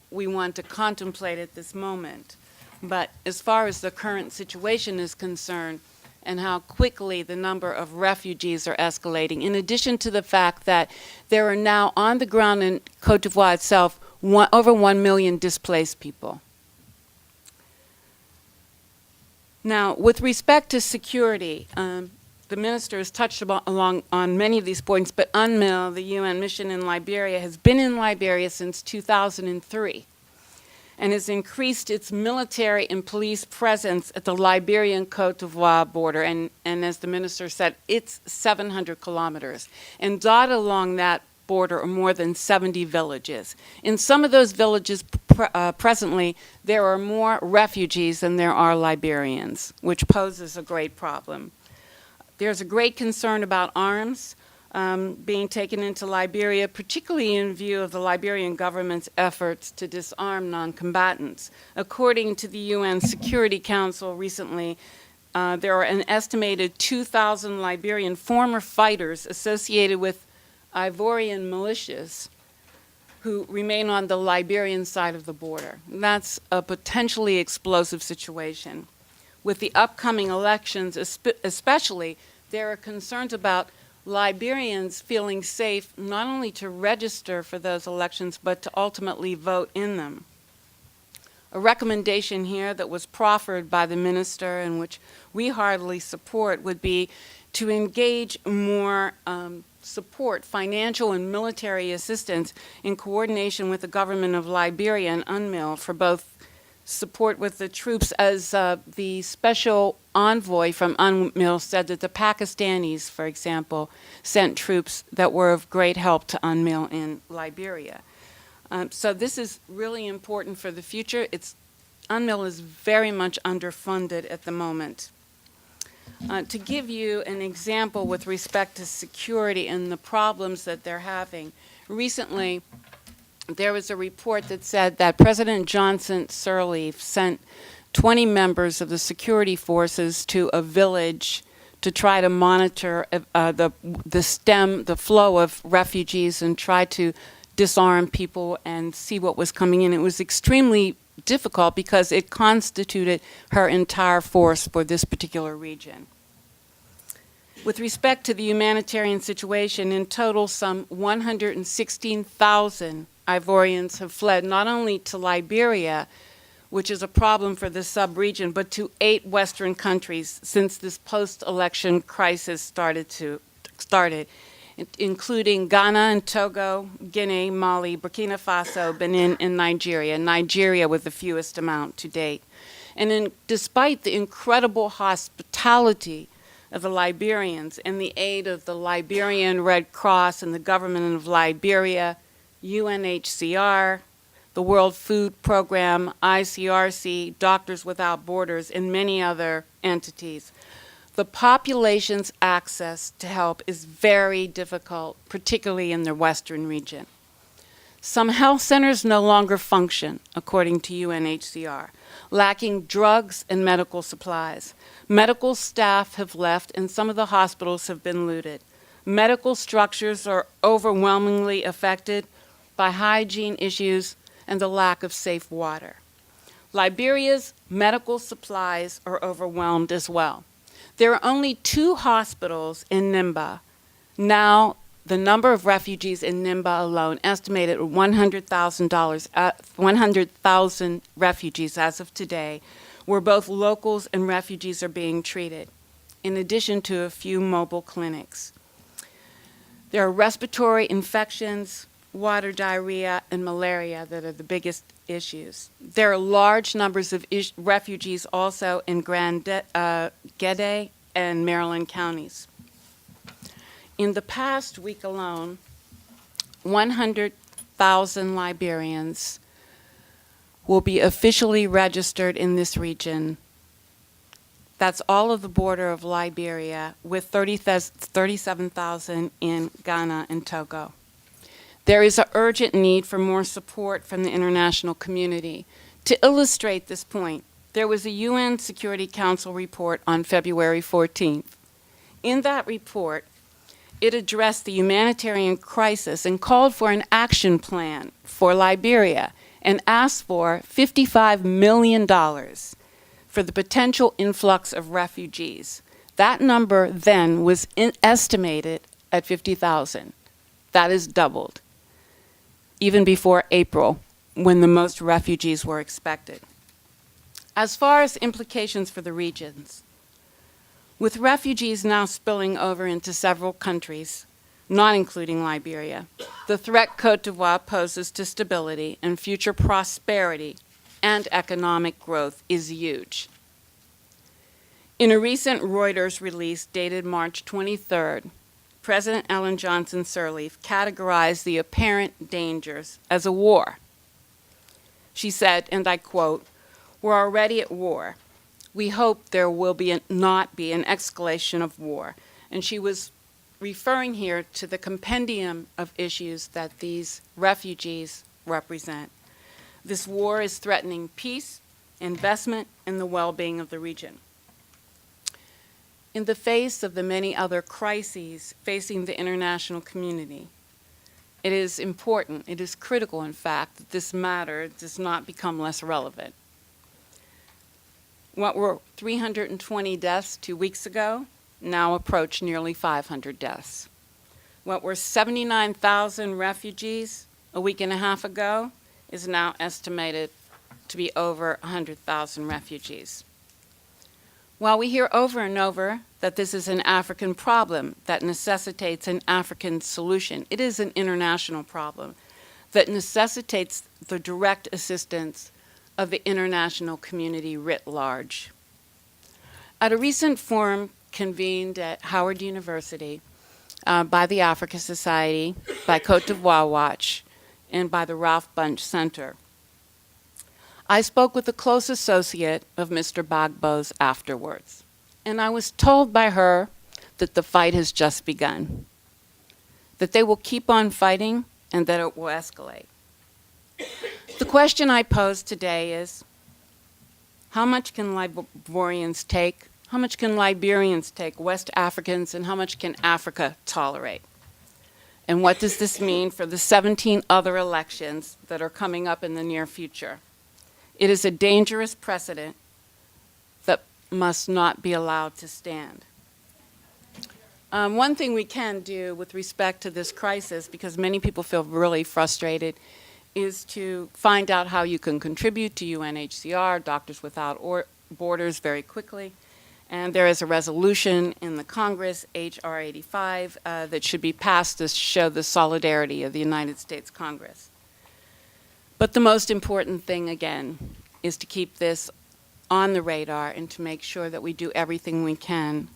we want to contemplate at this moment. But as far as the current situation is concerned and how quickly the number of refugees are escalating, in addition to the fact that there are now on the ground in Côte d'Ivoire itself over 1 million displaced people. Now, with respect to security, the minister has touched on many of these points, but UNMIL, the UN mission in Liberia, has been in Liberia since 2003 and has increased its military and police presence at the Liberian Côte d'Ivoire border. And as the minister said, it's 700 kilometers. And dotted along that border are more than 70 villages. In some of those villages presently, there are more refugees than there are Liberians, which poses a great problem. There's a great concern about arms being taken into Liberia, particularly in view of the Liberian government's efforts to disarm non-combatants. According to the UN Security Council recently, there are an estimated 2,000 Liberian former fighters associated with Ivorian militias who remain on the Liberian side of the border. That's a potentially explosive situation. With the upcoming elections especially, there are concerns about Liberians feeling safe not only to register for those elections, but to ultimately vote in them. A recommendation here that was proffered by the minister and which we heartily support would be to engage more support, financial and military assistance in coordination with the government of Liberia and UNMIL for both support with the troops, as the special envoy from UNMIL said that the Pakistanis, for example, sent troops that were of great help to UNMIL in Liberia. So this is really important for the future. UNMIL is very much underfunded at the moment. To give you an example with respect to security and the problems that they're having, recently there was a report that said that President Johnson Sirleaf sent 20 members of the security forces to a village to try to monitor the flow of refugees and try to disarm people and see what was coming in. It was extremely difficult because it constituted her entire force for this particular region. With respect to the humanitarian situation, in total, some 116,000 Ivorians have fled not only to Liberia, which is a problem for the sub-region, but to 8 Western countries since this post-election crisis started, including Ghana and Togo, Guinea, Mali, Burkina Faso, Benin, and Nigeria with the fewest amount to date. And despite the incredible hospitality of the Liberians and the aid of the Liberian Red Cross and the government of Liberia, UNHCR, the World Food Program, ICRC, Doctors Without Borders, and many other entities, the population's access to help is very difficult, particularly in the Western region. Some health centers no longer function, according to UNHCR, lacking drugs and medical supplies. Medical staff have left, and some of the hospitals have been looted. Medical structures are overwhelmingly affected by hygiene issues and the lack of safe water. Liberia's medical supplies are overwhelmed as well. There are only 2 hospitals in Nimba. Now, the number of refugees in Nimba alone, estimated at 100,000 refugees as of today, where both locals and refugees are being treated, in addition to a few mobile clinics. There are respiratory infections, water diarrhea, and malaria that are the biggest issues. There are large numbers of refugees also in Gede and Maryland counties. In the past week alone, 100,000 Liberians will be officially registered in this region. That's all of the border of Liberia, with 37,000 in Ghana and Togo. There is an urgent need for more support from the international community. To illustrate this point, there was a UN Security Council report on February 14th. In that report, it addressed the humanitarian crisis and called for an action plan for Liberia and asked for $55 million for the potential influx of refugees. That number then was estimated at 50,000. That is doubled, even before April, when the most refugees were expected. As far as implications for the regions, with refugees now spilling over into several countries, not including Liberia, the threat Côte d'Ivoire poses to stability and future prosperity and economic growth is huge. In a recent Reuters release dated March 23rd, President Ellen Johnson Sirleaf categorized the apparent dangers as a war. She said, and I quote, "We're already at war. We hope there will not be an escalation of war." And she was referring here to the compendium of issues that these refugees represent. This war is threatening peace, investment, and the well-being of the region. In the face of the many other crises facing the international community, it is important, it is critical, in fact, that this matter does not become less relevant. What were 320 deaths 2 weeks ago now approach nearly 500 deaths. What were 79,000 refugees a week and a half ago is now estimated to be over 100,000 refugees. While we hear over and over that this is an African problem that necessitates an African solution, it is an international problem that necessitates the direct assistance of the international community writ large. At a recent forum convened at Howard University by the Africa Society, by Côte d'Ivoire Watch, and by the Ralph Bunche Center, I spoke with a close associate of Mr. Gbagbo's afterwards, and I was told by her that the fight has just begun, that they will keep on fighting and that it will escalate. The question I pose today is, how much can Liberians take? How much can Liberians take, West Africans, and how much can Africa tolerate? And what does this mean for the 17 other elections that are coming up in the near future? It is a dangerous precedent that must not be allowed to stand. One thing we can do with respect to this crisis, because many people feel really frustrated, is to find out how you can contribute to UNHCR, Doctors Without Borders, very quickly. And there is a resolution in the Congress, H.R. 85, that should be passed to show the solidarity of the United States Congress. But the most important thing, again, is to keep this on the radar and to make sure that we do everything we can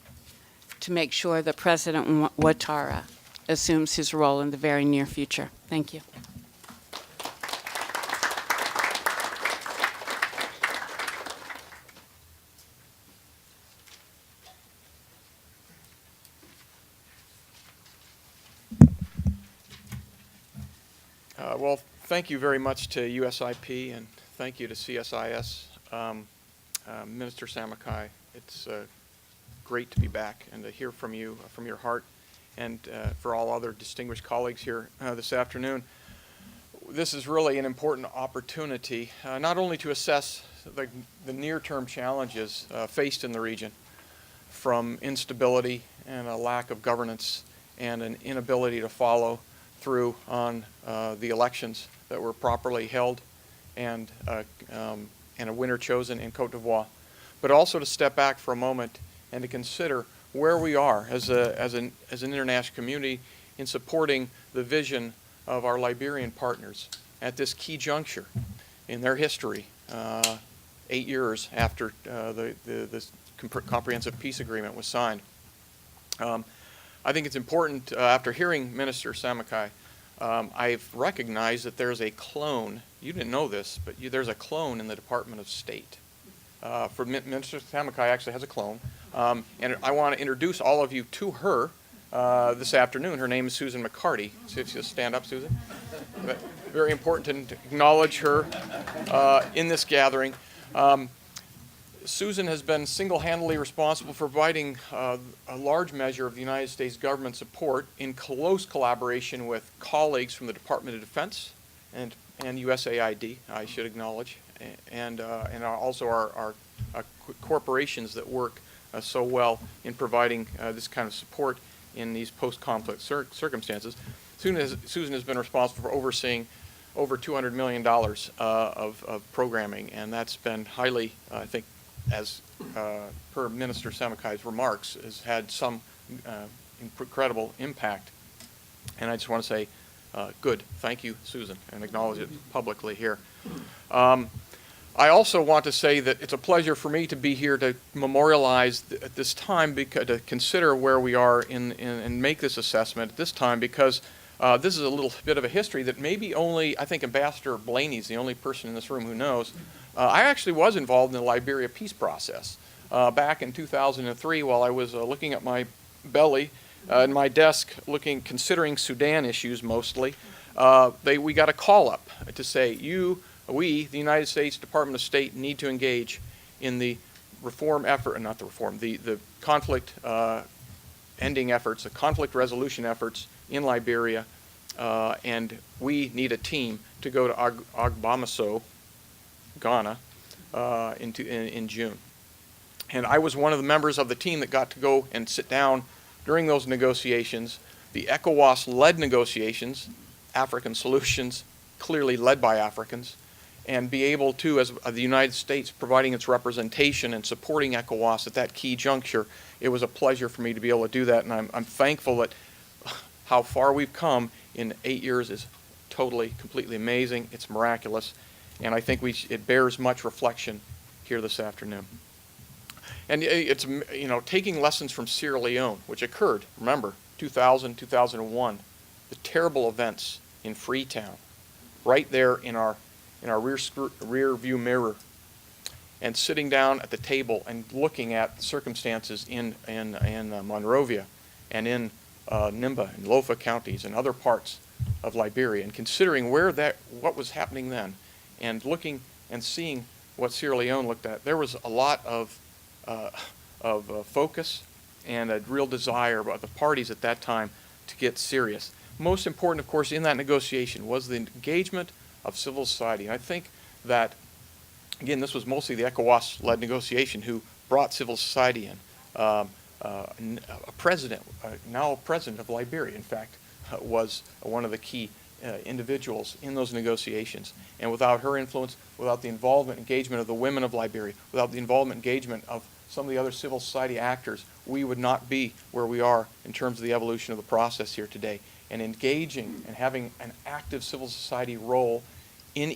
to make sure that President Ouattara assumes his role in the very near future. Thank you. Well, thank you very much to USIP and thank you to CSIS. Minister Samakai, it's great to be back and to hear from you, from your heart, and for all other distinguished colleagues here this afternoon. This is really an important opportunity, not only to assess the near-term challenges faced in the region, from instability and a lack of governance and an inability to follow through on the elections that were properly held and a winner chosen in Côte d'Ivoire, but also to step back for a moment and to consider where we are as an international community in supporting the vision of our Liberian partners at this key juncture in their history, 8 years after the comprehensive peace agreement was signed. I think it's important, after hearing Minister Samakai, I've recognized that there's a clone. You didn't know this, but there's a clone in the Department of State. Minister Samakai actually has a clone. And I want to introduce all of you to her this afternoon. Her name is Susan McCarty. See if she'll stand up, Susan. But very important to acknowledge her in this gathering. Susan has been single-handedly responsible for providing a large measure of the United States government support in close collaboration with colleagues from the Department of Defense and USAID, I should acknowledge, and also our corporations that work so well in providing this kind of support in these post-conflict circumstances. Susan has been responsible for overseeing over $200 million of programming, and that's been highly, I think, as per Minister Samakai's remarks, has had some incredible impact. And I just want to say, good, thank you, Susan, and acknowledge it publicly here. I also want to say that it's a pleasure for me to be here to memorialize at this time, because, to consider where we are and make this assessment at this time, because this is a little bit of a history that maybe only, I think Ambassador Blaney's the only person in this room who knows. I actually was involved in the Liberia peace process back in 2003 while I was looking at my belly in my desk, considering Sudan issues mostly. We got a call up to say, we, the United States Department of State, need to engage in the reform effort, not the reform, the conflict ending efforts, the conflict resolution efforts in Liberia, and we need a team to go to Agbomaso, Ghana, in June. And I was one of the members of the team that got to go and sit down during those negotiations, the ECOWAS-led negotiations, African solutions, clearly led by Africans, and be able to, as the United States providing its representation and supporting ECOWAS at that key juncture, it was a pleasure for me to be able to do that, and I'm thankful that how far we've come in 8 years is totally, completely amazing. It's miraculous, and I think it bears much reflection here this afternoon. And it's, taking lessons from Sierra Leone, which occurred, remember, 2000, 2001, the terrible events in Freetown, right there in our rear view mirror, and sitting down at the table and looking at circumstances in Monrovia and in Nimba and Lofa counties and other parts of Liberia, and considering what was happening then, and looking and seeing what Sierra Leone looked at, there was a lot of focus and a real desire by the parties at that time to get serious. Most important, of course, in that negotiation was the engagement of civil society. And I think that, again, this was mostly the ECOWAS-led negotiation who brought civil society in. A president, now president of Liberia, in fact, was one of the key individuals in those negotiations. And without her influence, without the involvement, engagement of the women of Liberia, without the involvement, engagement of some of the other civil society actors, we would not be where we are in terms of the evolution of the process here today. And engaging and having an active civil society role in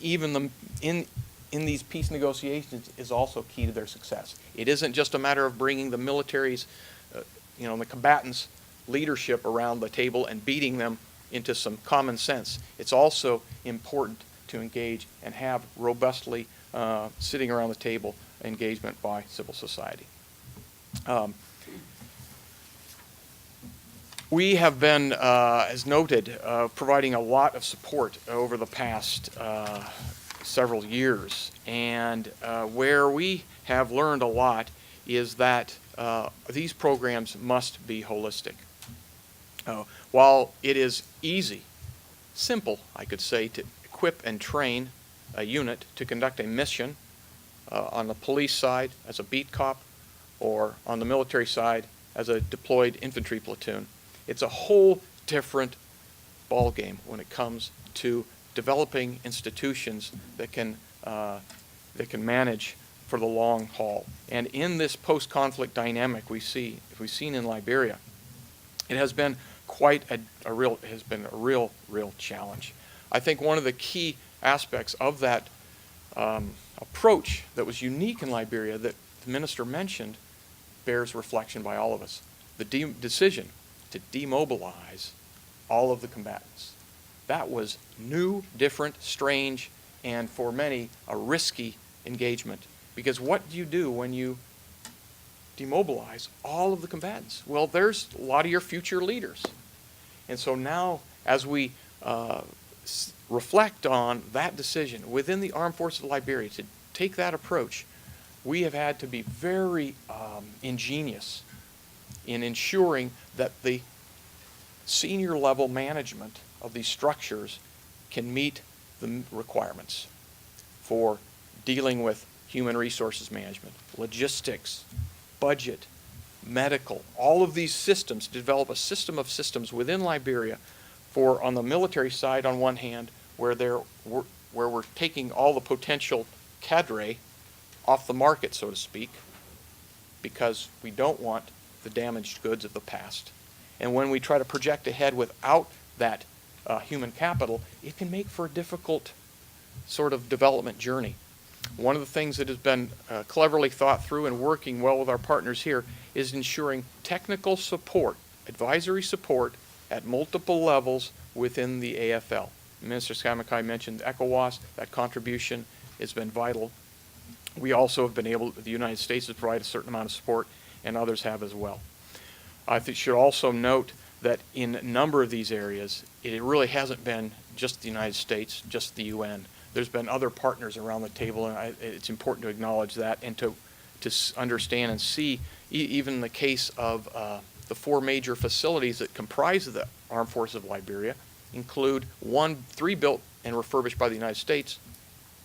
these peace negotiations is also key to their success. It isn't just a matter of bringing the military's, the combatants' leadership around the table and beating them into some common sense. It's also important to engage and have robustly sitting around the table engagement by civil society. We have been, as noted, providing a lot of support over the past several years, and where we have learned a lot is that these programs must be holistic. While it is simple, I could say, to equip and train a unit to conduct a mission on the police side as a beat cop, or on the military side as a deployed infantry platoon, it's a whole different ballgame when it comes to developing institutions that can manage for the long haul. And in this post-conflict dynamic we've seen in Liberia, it has been quite a real challenge. I think one of the key aspects of that approach that was unique in Liberia that the minister mentioned bears reflection by all of us. The decision to demobilize all of the combatants. That was new, different, strange, and for many, a risky engagement. Because what do you do when you demobilize all of the combatants? Well, there's a lot of your future leaders. And so now, as we reflect on that decision within the Armed Forces of Liberia to take that approach, we have had to be very ingenious in ensuring that the senior level management of these structures can meet the requirements for dealing with human resources management, logistics, budget, medical, all of these systems, to develop a system of systems within Liberia for, on the military side on one hand, where we're taking all the potential cadre off the market, so to speak, because we don't want the damaged goods of the past. And when we try to project ahead without that human capital, it can make for a difficult sort of development journey. One of the things that has been cleverly thought through and working well with our partners here is ensuring technical support, advisory support at multiple levels within the AFL. Minister Samakai mentioned ECOWAS. That contribution has been vital. We also have been able, the United States has provided a certain amount of support, and others have as well. I should also note that in a number of these areas, it really hasn't been just the United States, just the UN. There's been other partners around the table, and it's important to acknowledge that and to understand and see, even in the case of the 4 major facilities that comprise the Armed Forces of Liberia, include 3 built and refurbished by the United States,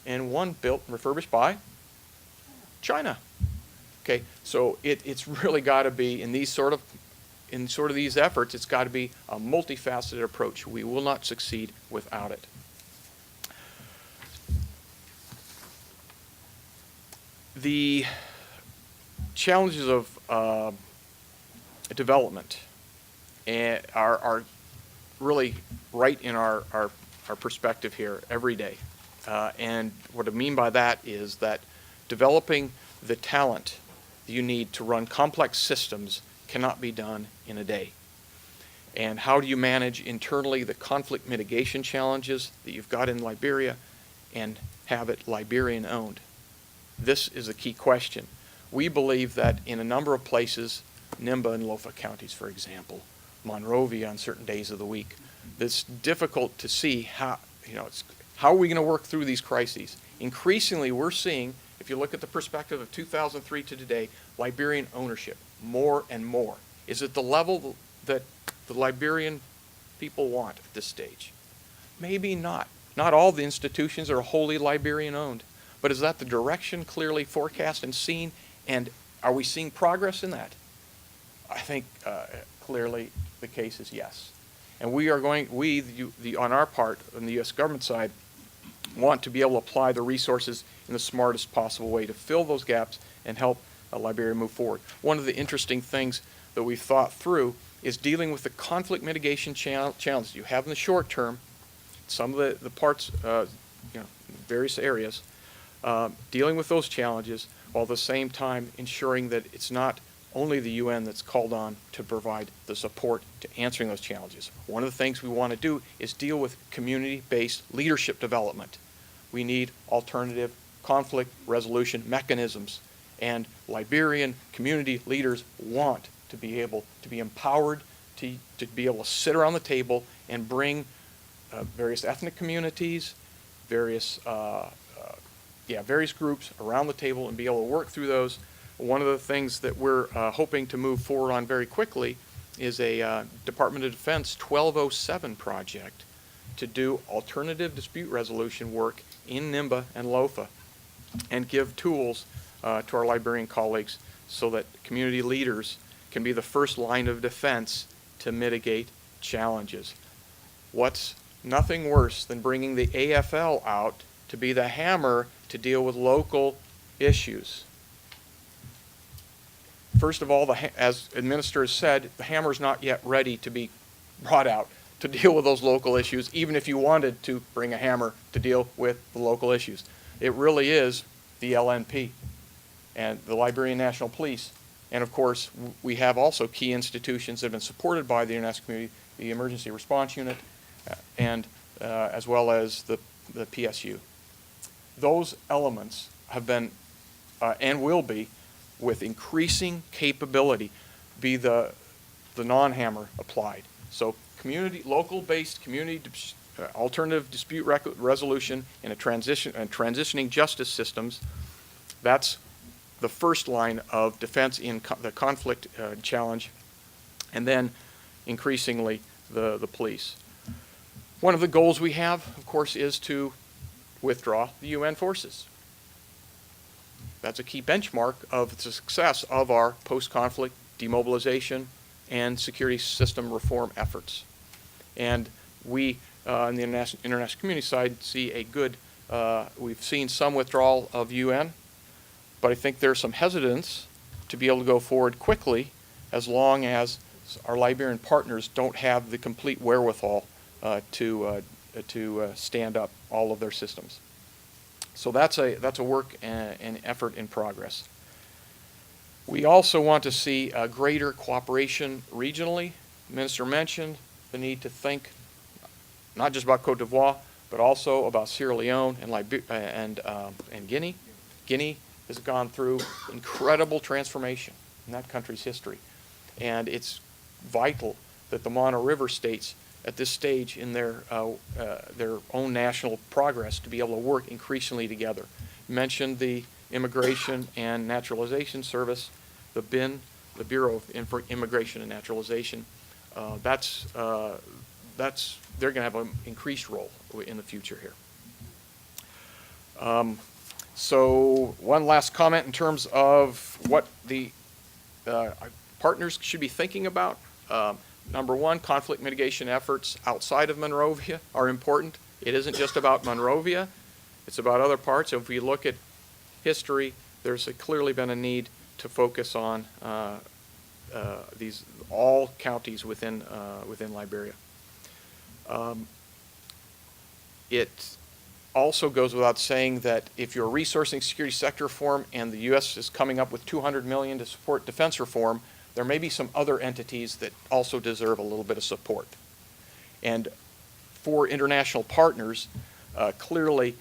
and 1 built and refurbished by China. Okay, so it's really got to be in these these efforts. It's got to be a multifaceted approach. We will not succeed without it. The challenges of development are really right in our perspective here every day. And what I mean by that is that developing the talent you need to run complex systems cannot be done in a day. And how do you manage internally the conflict mitigation challenges that you've got in Liberia and have it Liberian owned? This is a key question. We believe that in a number of places, Nimba and Lofa counties, for example, Monrovia on certain days of the week, it's difficult to see how are we going to work through these crises. Increasingly, we're seeing, if you look at the perspective of 2003 to today, Liberian ownership more and more. Is it the level that the Liberian people want at this stage? Maybe not. Not all the institutions are wholly Liberian owned. But is that the direction clearly forecast and seen? And are we seeing progress in that? I think clearly the case is yes. And we are going, on our part, on the U.S. government side, want to be able to apply the resources in the smartest possible way to fill those gaps and help Liberia move forward. One of the interesting things that we've thought through is dealing with the conflict mitigation challenges you have in the short term, some of the parts, various areas, dealing with those challenges while at the same time ensuring that it's not only the UN that's called on to provide the support to answering those challenges. One of the things we want to do is deal with community-based leadership development. We need alternative conflict resolution mechanisms, and Liberian community leaders want to be able to be empowered to be able to sit around the table and bring various ethnic communities, various groups around the table and be able to work through those. One of the things that we're hoping to move forward on very quickly is a Department of Defense 1207 project to do alternative dispute resolution work in Nimba and Lofa and give tools to our Liberian colleagues so that community leaders can be the first line of defense to mitigate challenges. What's nothing worse than bringing the AFL out to be the hammer to deal with local issues. First of all, as the minister has said, the hammer is not yet ready to be brought out to deal with those local issues, even if you wanted to bring a hammer to deal with the local issues. It really is the LNP and the Liberian National Police. And of course, we have also key institutions that have been supported by the international community, the Emergency Response Unit, and as well as the PSU. Those elements have been and will be, with increasing capability, be the non-hammer applied. So local-based community alternative dispute resolution in a transitioning justice systems, that's the first line of defense in the conflict challenge, and then increasingly the police. One of the goals we have, of course, is to withdraw the UN forces. That's a key benchmark of the success of our post-conflict demobilization and security system reform efforts. And we, on the international community side, see a good, we've seen some withdrawal of UN, but I think there's some hesitance to be able to go forward quickly as long as our Liberian partners don't have the complete wherewithal to stand up all of their systems. So that's a work and effort in progress. We also want to see greater cooperation regionally. The Minister mentioned the need to think not just about Cote d'Ivoire, but also about Sierra Leone and Guinea. Guinea has gone through incredible transformation in that country's history. And it's vital that the Mono River states at this stage in their own national progress to be able to work increasingly together. Mentioned the Immigration and Naturalization Service, the BIN, the Bureau of Immigration and Naturalization. They're going to have an increased role in the future here. So one last comment in terms of what the partners should be thinking about. Number one, conflict mitigation efforts outside of Monrovia are important. It isn't just about Monrovia, it's about other parts. If we look at history, there's clearly been a need to focus on all counties within Liberia. It also goes without saying that if you're resourcing security sector reform and the U.S. is coming up with $200 million to support defense reform, there may be some other entities that also deserve a little bit of support. And for international partners, clearly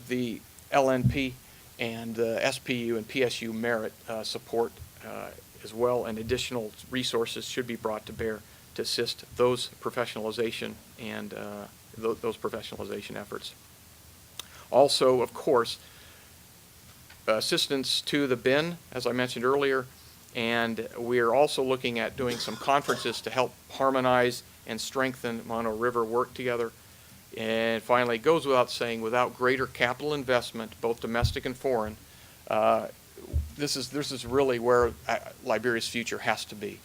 the LNP and the SPU and PSU merit support as well, and additional resources should be brought to bear to assist those professionalization and those professionalization efforts. Also, of course, assistance to the BIN, as I mentioned earlier, and we are also looking at doing some conferences to help harmonize and strengthen Mono River work together. And finally, it goes without saying, without greater capital investment, both domestic and foreign, this is really where Liberia's future has to be.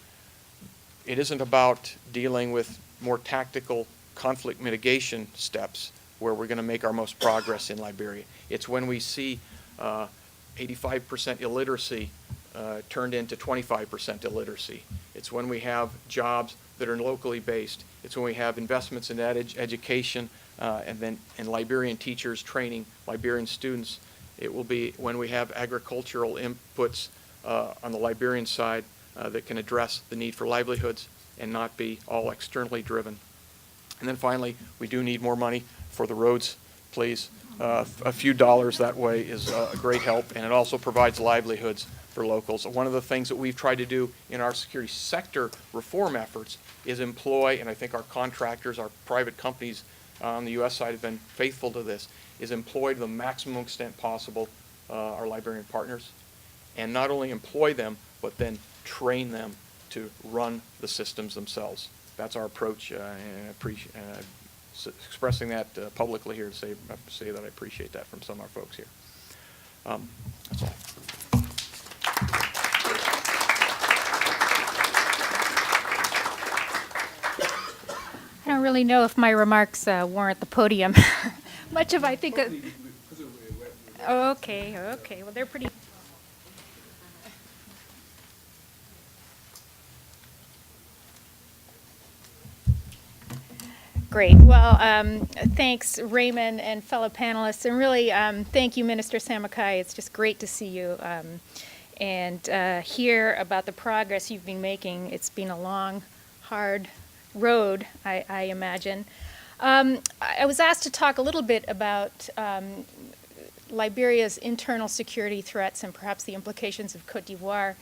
It isn't about dealing with more tactical conflict mitigation steps where we're going to make our most progress in Liberia. It's when we see 85% illiteracy turned into 25% illiteracy. It's when we have jobs that are locally based. It's when we have investments in education and Liberian teachers training Liberian students. It will be when we have agricultural inputs on the Liberian side that can address the need for livelihoods and not be all externally driven. And then finally, we do need more money for the roads, please. A few dollars that way is a great help, and it also provides livelihoods for locals. One of the things that we've tried to do in our security sector reform efforts is employ, and I think our contractors, our private companies on the U.S. side have been faithful to this, is employ to the maximum extent possible our Liberian partners, and not only employ them, but then train them to run the systems themselves. That's our approach, and I appreciate expressing that publicly here to say that I appreciate that from some of our folks here. That's all. I don't really know if my remarks warrant the podium. Much of I think. Okay. Well, they're pretty. Great. Well, thanks, Raymond and fellow panelists, and really thank you, Minister Samakai. It's just great to see you and hear about the progress you've been making. It's been a long, hard road, I imagine. I was asked to talk a little bit about Liberia's internal security threats and perhaps the implications of Cote d'Ivoire,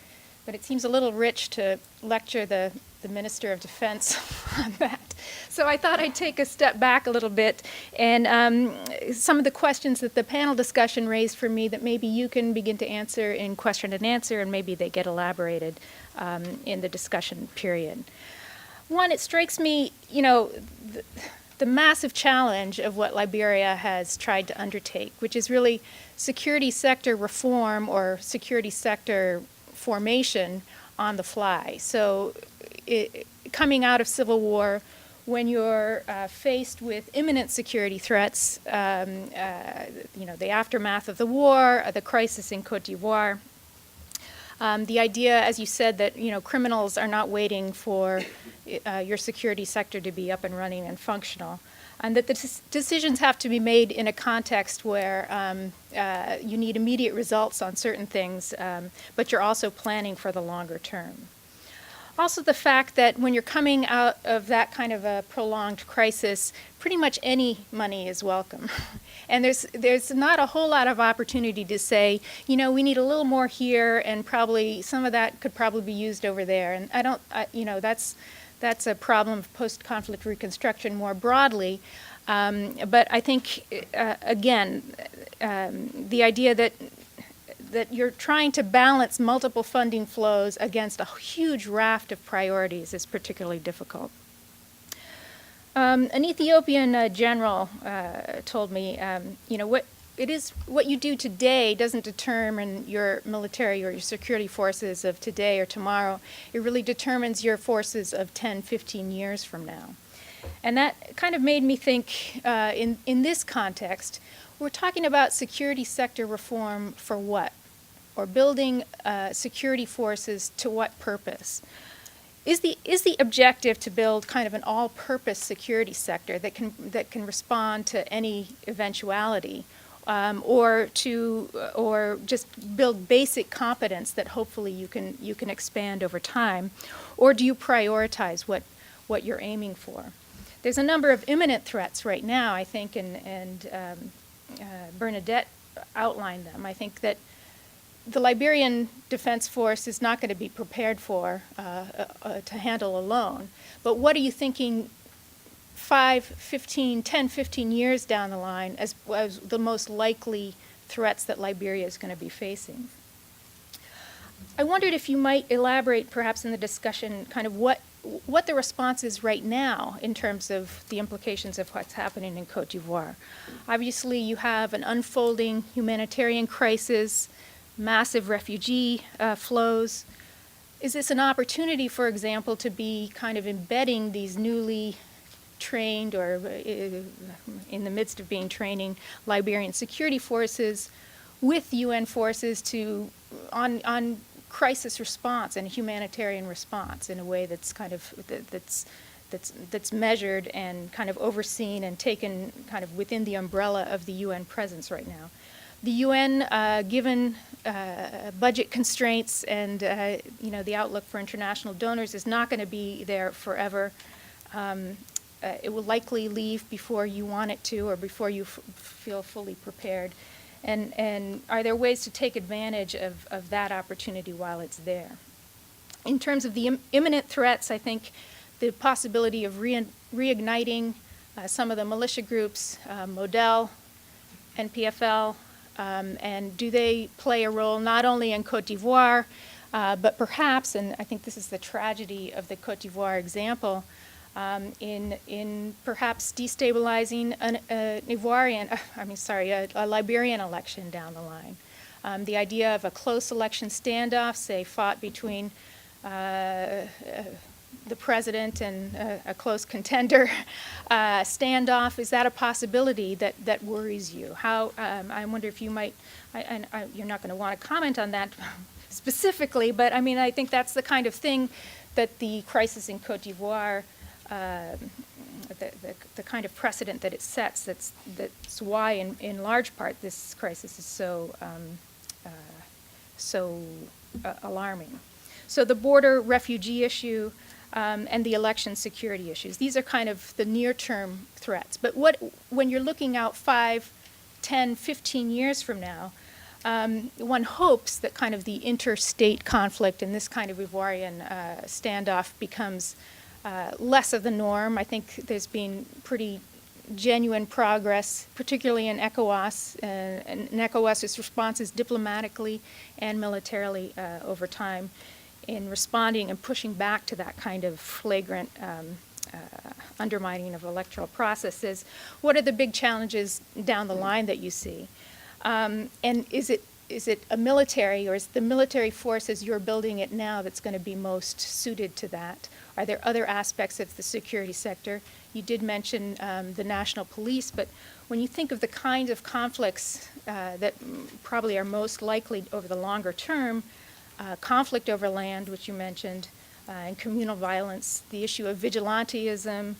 but it seems a little rich to lecture the Minister of Defense on that. So I thought I'd take a step back a little bit, and some of the questions that the panel discussion raised for me that maybe you can begin to answer in question and answer, and maybe they get elaborated in the discussion period. One, it strikes me, the massive challenge of what Liberia has tried to undertake, which is really security sector reform or security sector formation on the fly. So coming out of civil war, when you're faced with imminent security threats, the aftermath of the war, the crisis in Cote d'Ivoire, the idea, as you said, that criminals are not waiting for your security sector to be up and running and functional. and that the decisions have to be made in a context where you need immediate results on certain things, but you're also planning for the longer term. Also the fact that when you're coming out of that kind of a prolonged crisis, pretty much any money is welcome. And there's not a whole lot of opportunity to say, you know, we need a little more here, and probably some of that could probably be used over there. And you know, that's a problem of post-conflict reconstruction more broadly. But I think, again, the idea that you're trying to balance multiple funding flows against a huge raft of priorities is particularly difficult. An Ethiopian general told me, you know, what you do today doesn't determine your military or your security forces of today or tomorrow. It really determines your forces of 10, 15 years from now. And that kind of made me think, in this context, we're talking about security sector reform for what? Or building security forces to what purpose? Is the objective to build kind of an all-purpose security sector that can respond to any eventuality, or just build basic competence that hopefully you can expand over time, or do you prioritize what you're aiming for? There's a number of imminent threats right now, I think, and Bernadette outlined them. I think that the Liberian Defense Force is not going to be prepared for to handle alone. But what are you thinking 5, 15, 10, 15 years down the line as the most likely threats that Liberia is going to be facing? I wondered if you might elaborate perhaps in the discussion kind of what the response is right now in terms of the implications of what's happening in Cote d'Ivoire. Obviously, you have an unfolding humanitarian crisis, massive refugee flows. Is this an opportunity, for example, to be kind of embedding these newly trained or in the midst of being training Liberian security forces with UN forces on crisis response and humanitarian response in a way that's kind of that's measured and kind of overseen and taken kind of within the umbrella of the UN presence right now? The UN, given budget constraints and you know, the outlook for international donors, is not going to be there forever. It will likely leave before you want it to, or before you feel fully prepared. And are there ways to take advantage of that opportunity while it's there? In terms of the imminent threats, I think the possibility of reigniting some of the militia groups, Model, NPFL, and do they play a role not only in Cote d'Ivoire, but perhaps, and I think this is the tragedy of the Cote d'Ivoire example, in perhaps destabilizing a Liberian election down the line. The idea of a close election standoff, say fought between the president and a close contender standoff, is that a possibility that worries you? How, I wonder if you might, you're not going to want to comment on that specifically, but I mean, I think that's the kind of thing that the crisis in Cote d'Ivoire, the kind of precedent that it sets, that's why in large part this crisis is so alarming. So the border refugee issue and the election security issues, these are kind of the near-term threats. But when you're looking out 5, 10, 15 years from now, one hopes that kind of the interstate conflict and this kind of Ivorian standoff becomes less of the norm. I think there's been pretty genuine progress, particularly in ECOWAS, and ECOWAS's responses diplomatically and militarily over time in responding and pushing back to that kind of flagrant undermining of electoral processes. What are the big challenges down the line that you see? And is it a military, or is the military force as you're building it now that's going to be most suited to that? Are there other aspects of the security sector? You did mention the national police, but when you think of the kinds of conflicts that probably are most likely over the longer term, conflict over land, which you mentioned, and communal violence, the issue of vigilantism,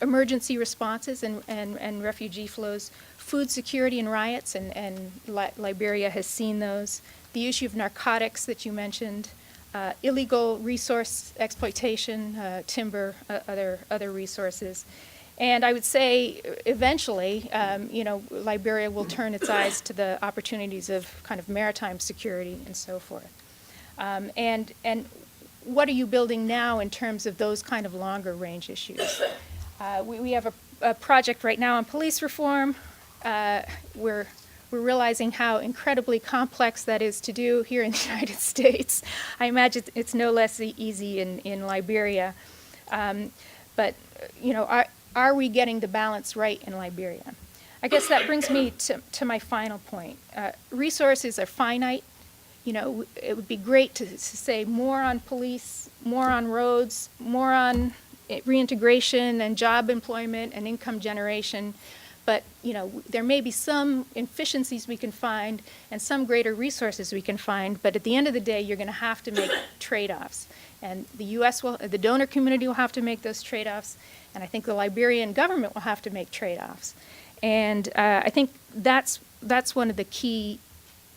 emergency responses and refugee flows, food security and riots, and Liberia has seen those, the issue of narcotics that you mentioned, illegal resource exploitation, timber, other resources. And I would say eventually, Liberia will turn its eyes to the opportunities of kind of maritime security and so forth. And what are you building now in terms of those kind of longer range issues? We have a project right now on police reform. We're realizing how incredibly complex that is to do here in the United States. I imagine it's no less easy in Liberia. But, are we getting the balance right in Liberia? I guess that brings me to my final point. Resources are finite. It would be great to say more on police, more on roads, more on reintegration and job employment and income generation. But, there may be some efficiencies we can find and some greater resources we can find, but at the end of the day, you're going to have to make trade-offs. And the donor community will have to make those trade-offs, and I think the Liberian government will have to make trade-offs. And I think that's one of the key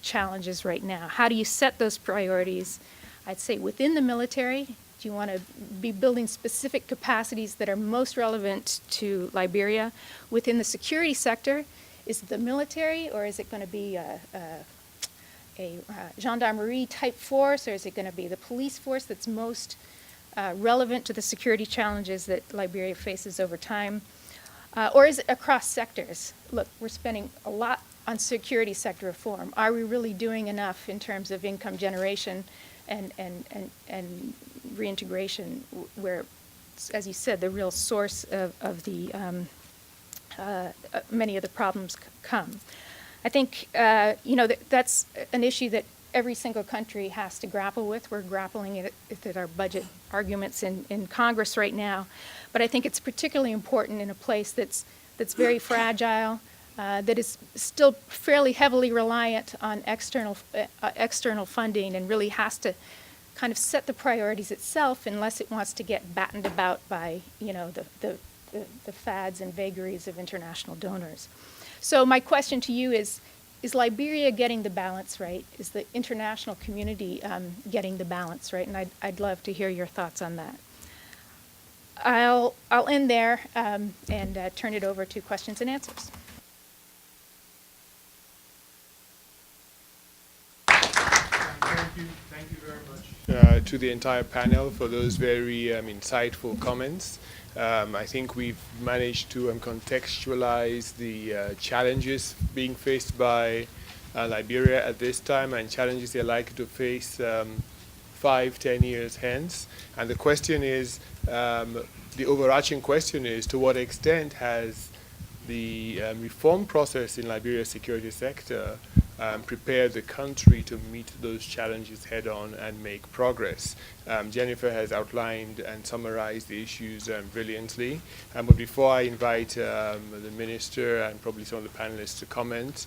challenges right now. How do you set those priorities? I'd say within the military, do you want to be building specific capacities that are most relevant to Liberia? Within the security sector, is it the military, or is it going to be a gendarmerie type force, or is it going to be the police force that's most relevant to the security challenges that Liberia faces over time? Or is it across sectors? Look, we're spending a lot on security sector reform. Are we really doing enough in terms of income generation and reintegration, where, as you said, the real source of the many of the problems come? I think that's an issue that every single country has to grapple with. We're grappling it with our budget arguments in Congress right now, but I think it's particularly important in a place that's very fragile, that is still fairly heavily reliant on external funding, and really has to kind of set the priorities itself unless it wants to get battened about by the fads and vagaries of international donors. So my question to you is Liberia getting the balance right? Is the international community getting the balance right? And I'd love to hear your thoughts on that. I'll end there and turn it over to questions and answers. Thank you very much to the entire panel for those very insightful comments. I think we've managed to contextualize the challenges being faced by Liberia at this time, and challenges they're likely to face 5-10 years hence. And the question is, the overarching question is, to what extent has the reform process in Liberia's security sector prepare the country to meet those challenges head on and make progress? Jennifer has outlined and summarized the issues brilliantly. But before I invite the Minister and probably some of the panelists to comment,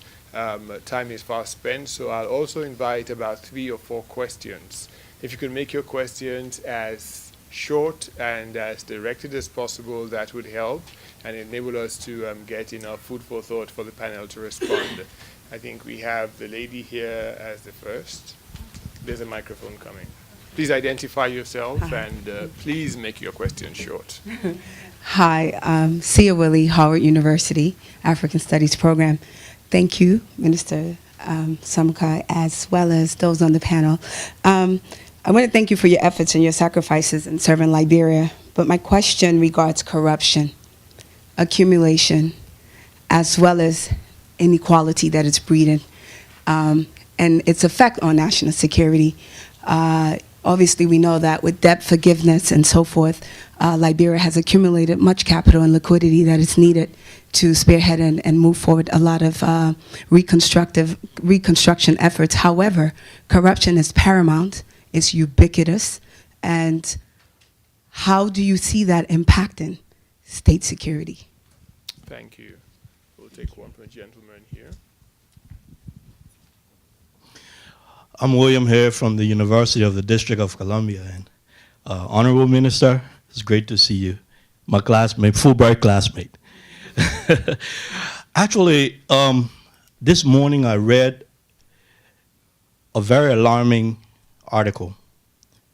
time is fast spent, so I'll also invite about 3 or 4 questions. If you could make your questions as short and as directed as possible, that would help and enable us to get enough food for thought for the panel to respond. I think we have the lady here as the first. There's a microphone coming. Please identify yourself and please make your question short. Hi, Sia Willie, Howard University, African Studies Program. Thank you, Minister Samakai, as well as those on the panel. I want to thank you for your efforts and your sacrifices in serving Liberia, but my question regards corruption, accumulation, as well as inequality that it's breeding, and its effect on national security. Obviously, we know that with debt forgiveness and so forth, Liberia has accumulated much capital and liquidity that is needed to spearhead and move forward a lot of reconstruction efforts. However, corruption is paramount, it's ubiquitous, and how do you see that impacting state security? Thank you. We'll take one from the gentleman here. I'm William Hare from the University of the District of Columbia. And Honorable Minister, it's great to see you. my classmate, Fulbright classmate. Actually, this morning I read a very alarming article.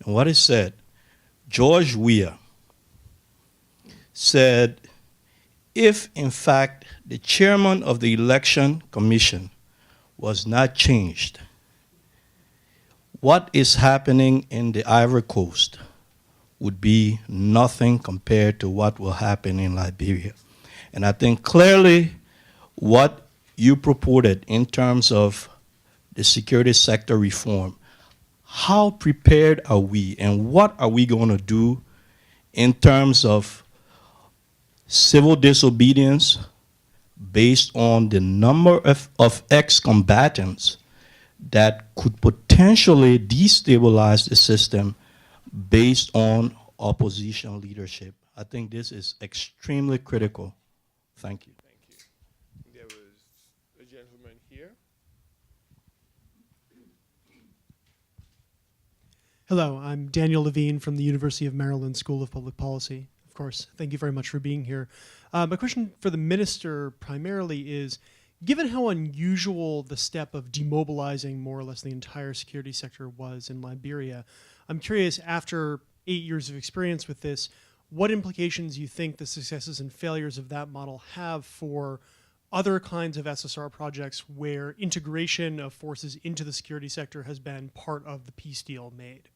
And what it said, George Weah said, if in fact the chairman of the election commission was not changed, what is happening in the Ivory Coast would be nothing compared to what will happen in Liberia. And I think clearly what you purported in terms of the security sector reform, how prepared are we and what are we going to do in terms of civil disobedience based on the number of ex-combatants that could potentially destabilize the system based on opposition leadership? I think this is extremely critical. Thank you. Thank you. There was a gentleman here. Hello, I'm Daniel Levine from the University of Maryland School of Public Policy. Of course, thank you very much for being here. My question for the minister primarily is, given how unusual the step of demobilizing more or less the entire security sector was in Liberia, I'm curious, after 8 years of experience with this, what implications you think the successes and failures of that model have for other kinds of SSR projects where integration of forces into the security sector has been part of the peace deal made?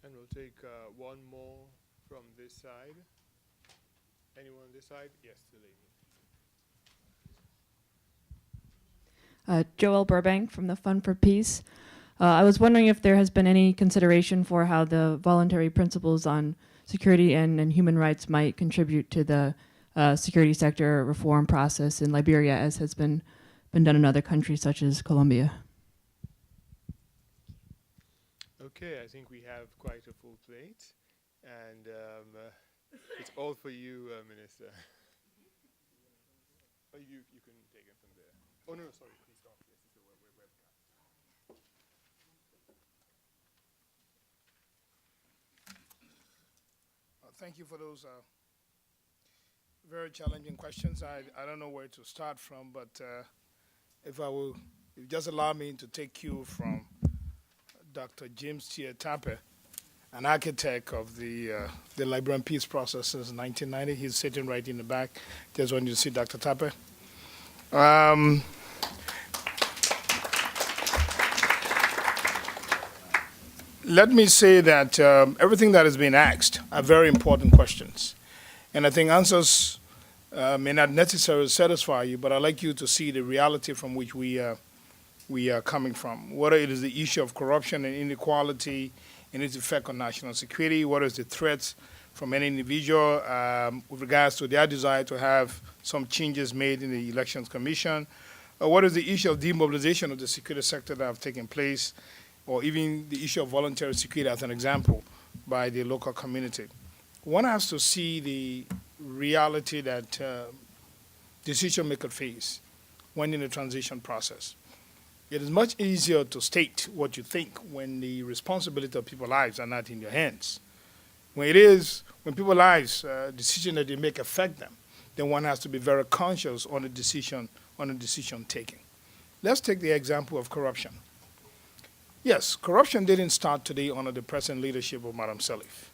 And we'll take one more from this side. Anyone on this side? Yes, the lady. Joelle Burbank from the Fund for Peace. I was wondering if there has been any consideration for how the voluntary principles on security and human rights might contribute to the security sector reform process in Liberia, as has been done in other countries such as Colombia. Okay, I think we have quite a full plate, and it's all for you, Minister. Oh, you can take it from there. Oh, no, sorry, please stop. Yes, it's a webcast. Thank you for those very challenging questions. I don't know where to start from, but if you just allow me to take cue from Dr. James T. Tape, an architect of the Liberian peace process since 1990. He's sitting right in the back. Just want you to see Dr. Tape. Let me say that everything that has been asked are very important questions. And I think answers may not necessarily satisfy you, but I'd like you to see the reality from which we are coming from. Whether it is the issue of corruption and inequality and its effect on national security, what is the threats from any individual with regards to their desire to have some changes made in the Elections Commission, what is the issue of demobilization of the security sector that have taken place, or even the issue of voluntary security as an example by the local community. One has to see the reality that decision makers face when in the transition process. It is much easier to state what you think when the responsibility of people's lives are not in your hands. When people's lives, decisions that they make affect them, then one has to be very conscious on the decision taking. Let's take the example of corruption. Yes, corruption didn't start today under the present leadership of Madam Salif.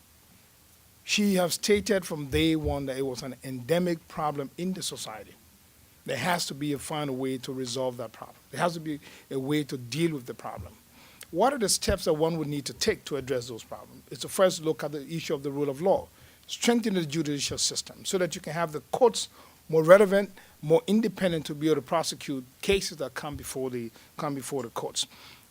She has stated from day one that it was an endemic problem in the society. There has to be a final way to resolve that problem. There has to be a way to deal with the problem. What are the steps that one would need to take to address those problems? It's to first look at the issue of the rule of law, strengthen the judicial system so that you can have the courts more relevant, more independent to be able to prosecute cases that come before the courts.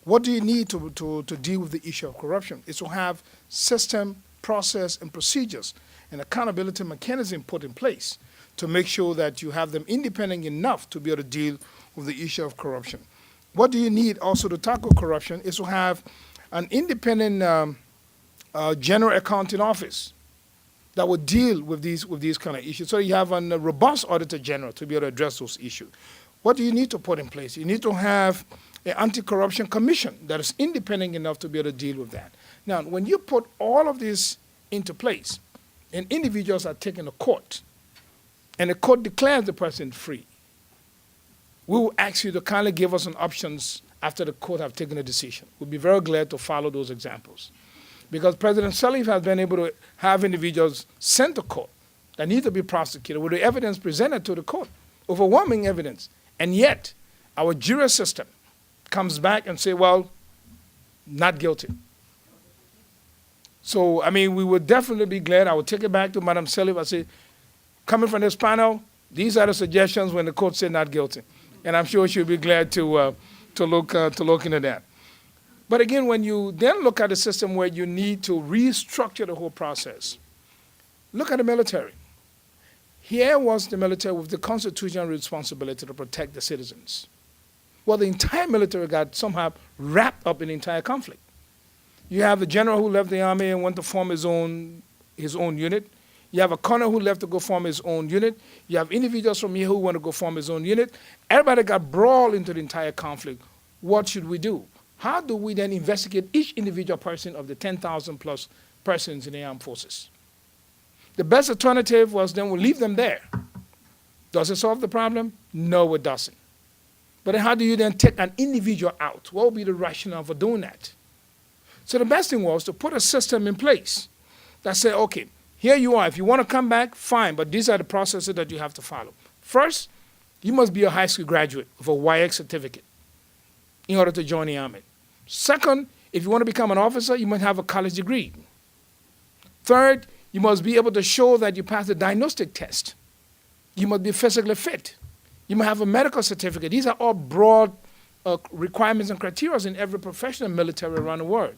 What do you need to deal with the issue of corruption? Is to have system, process, and procedures and accountability mechanism put in place to make sure that you have them independent enough to be able to deal with the issue of corruption. What do you need also to tackle corruption is to have an independent general accounting office that would deal with these kind of issues. So you have a robust auditor general to be able to address those issues. What do you need to put in place? You need to have an anti-corruption commission that is independent enough to be able to deal with that. Now, when you put all of this into place, and individuals are taken to court, and the court declares the person free, we will ask you to kindly give us some options after the court have taken a decision. We'll be very glad to follow those examples. Because President Sirleaf has been able to have individuals sent to court that need to be prosecuted with the evidence presented to the court, overwhelming evidence. And yet, our jury system comes back and say, well, not guilty. So, I mean, we would definitely be glad. I would take it back to Madam Sirleaf. I say, coming from this panel, these are the suggestions when the court said not guilty. And I'm sure she'll be glad to look into that. But again, when you then look at a system where you need to restructure the whole process, look at the military. Here was the military with the constitutional responsibility to protect the citizens. Well, the entire military got somehow wrapped up in the entire conflict. You have a general who left the army and went to form his own unit. You have a colonel who left to go form his own unit. You have individuals from here who want to go form his own unit. Everybody got brawled into the entire conflict. What should we do? How do we then investigate each individual person of the 10,000 plus persons in the armed forces? The best alternative was then we leave them there. Does it solve the problem? No, it doesn't. But then how do you then take an individual out? What would be the rationale for doing that? So the best thing was to put a system in place that said, okay, here you are. If you want to come back, fine, but these are the processes that you have to follow. First, you must be a high school graduate with a YX certificate in order to join the army. Second, if you want to become an officer, you must have a college degree. Third, you must be able to show that you passed the diagnostic test. You must be physically fit. You must have a medical certificate. These are all broad requirements and criteria in every professional military around the world.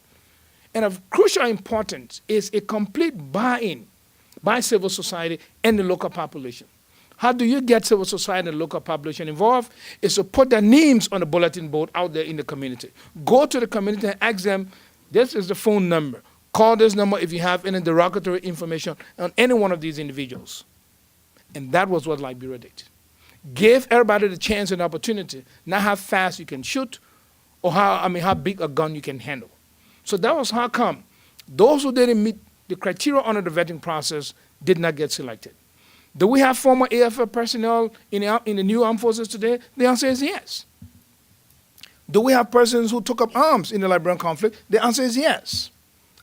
And of crucial importance is a complete buy-in by civil society and the local population. How do you get civil society and the local population involved? Is to put their names on the bulletin board out there in the community. Go to the community and ask them, this is the phone number. Call this number if you have any derogatory information on any one of these individuals. And that was what Liberia did. Gave everybody the chance and opportunity, not how fast you can shoot or how big a gun you can handle. So that was how come those who didn't meet the criteria under the vetting process did not get selected. Do we have former AFL personnel in the new armed forces today? The answer is yes. Do we have persons who took up arms in the Liberian conflict? The answer is yes.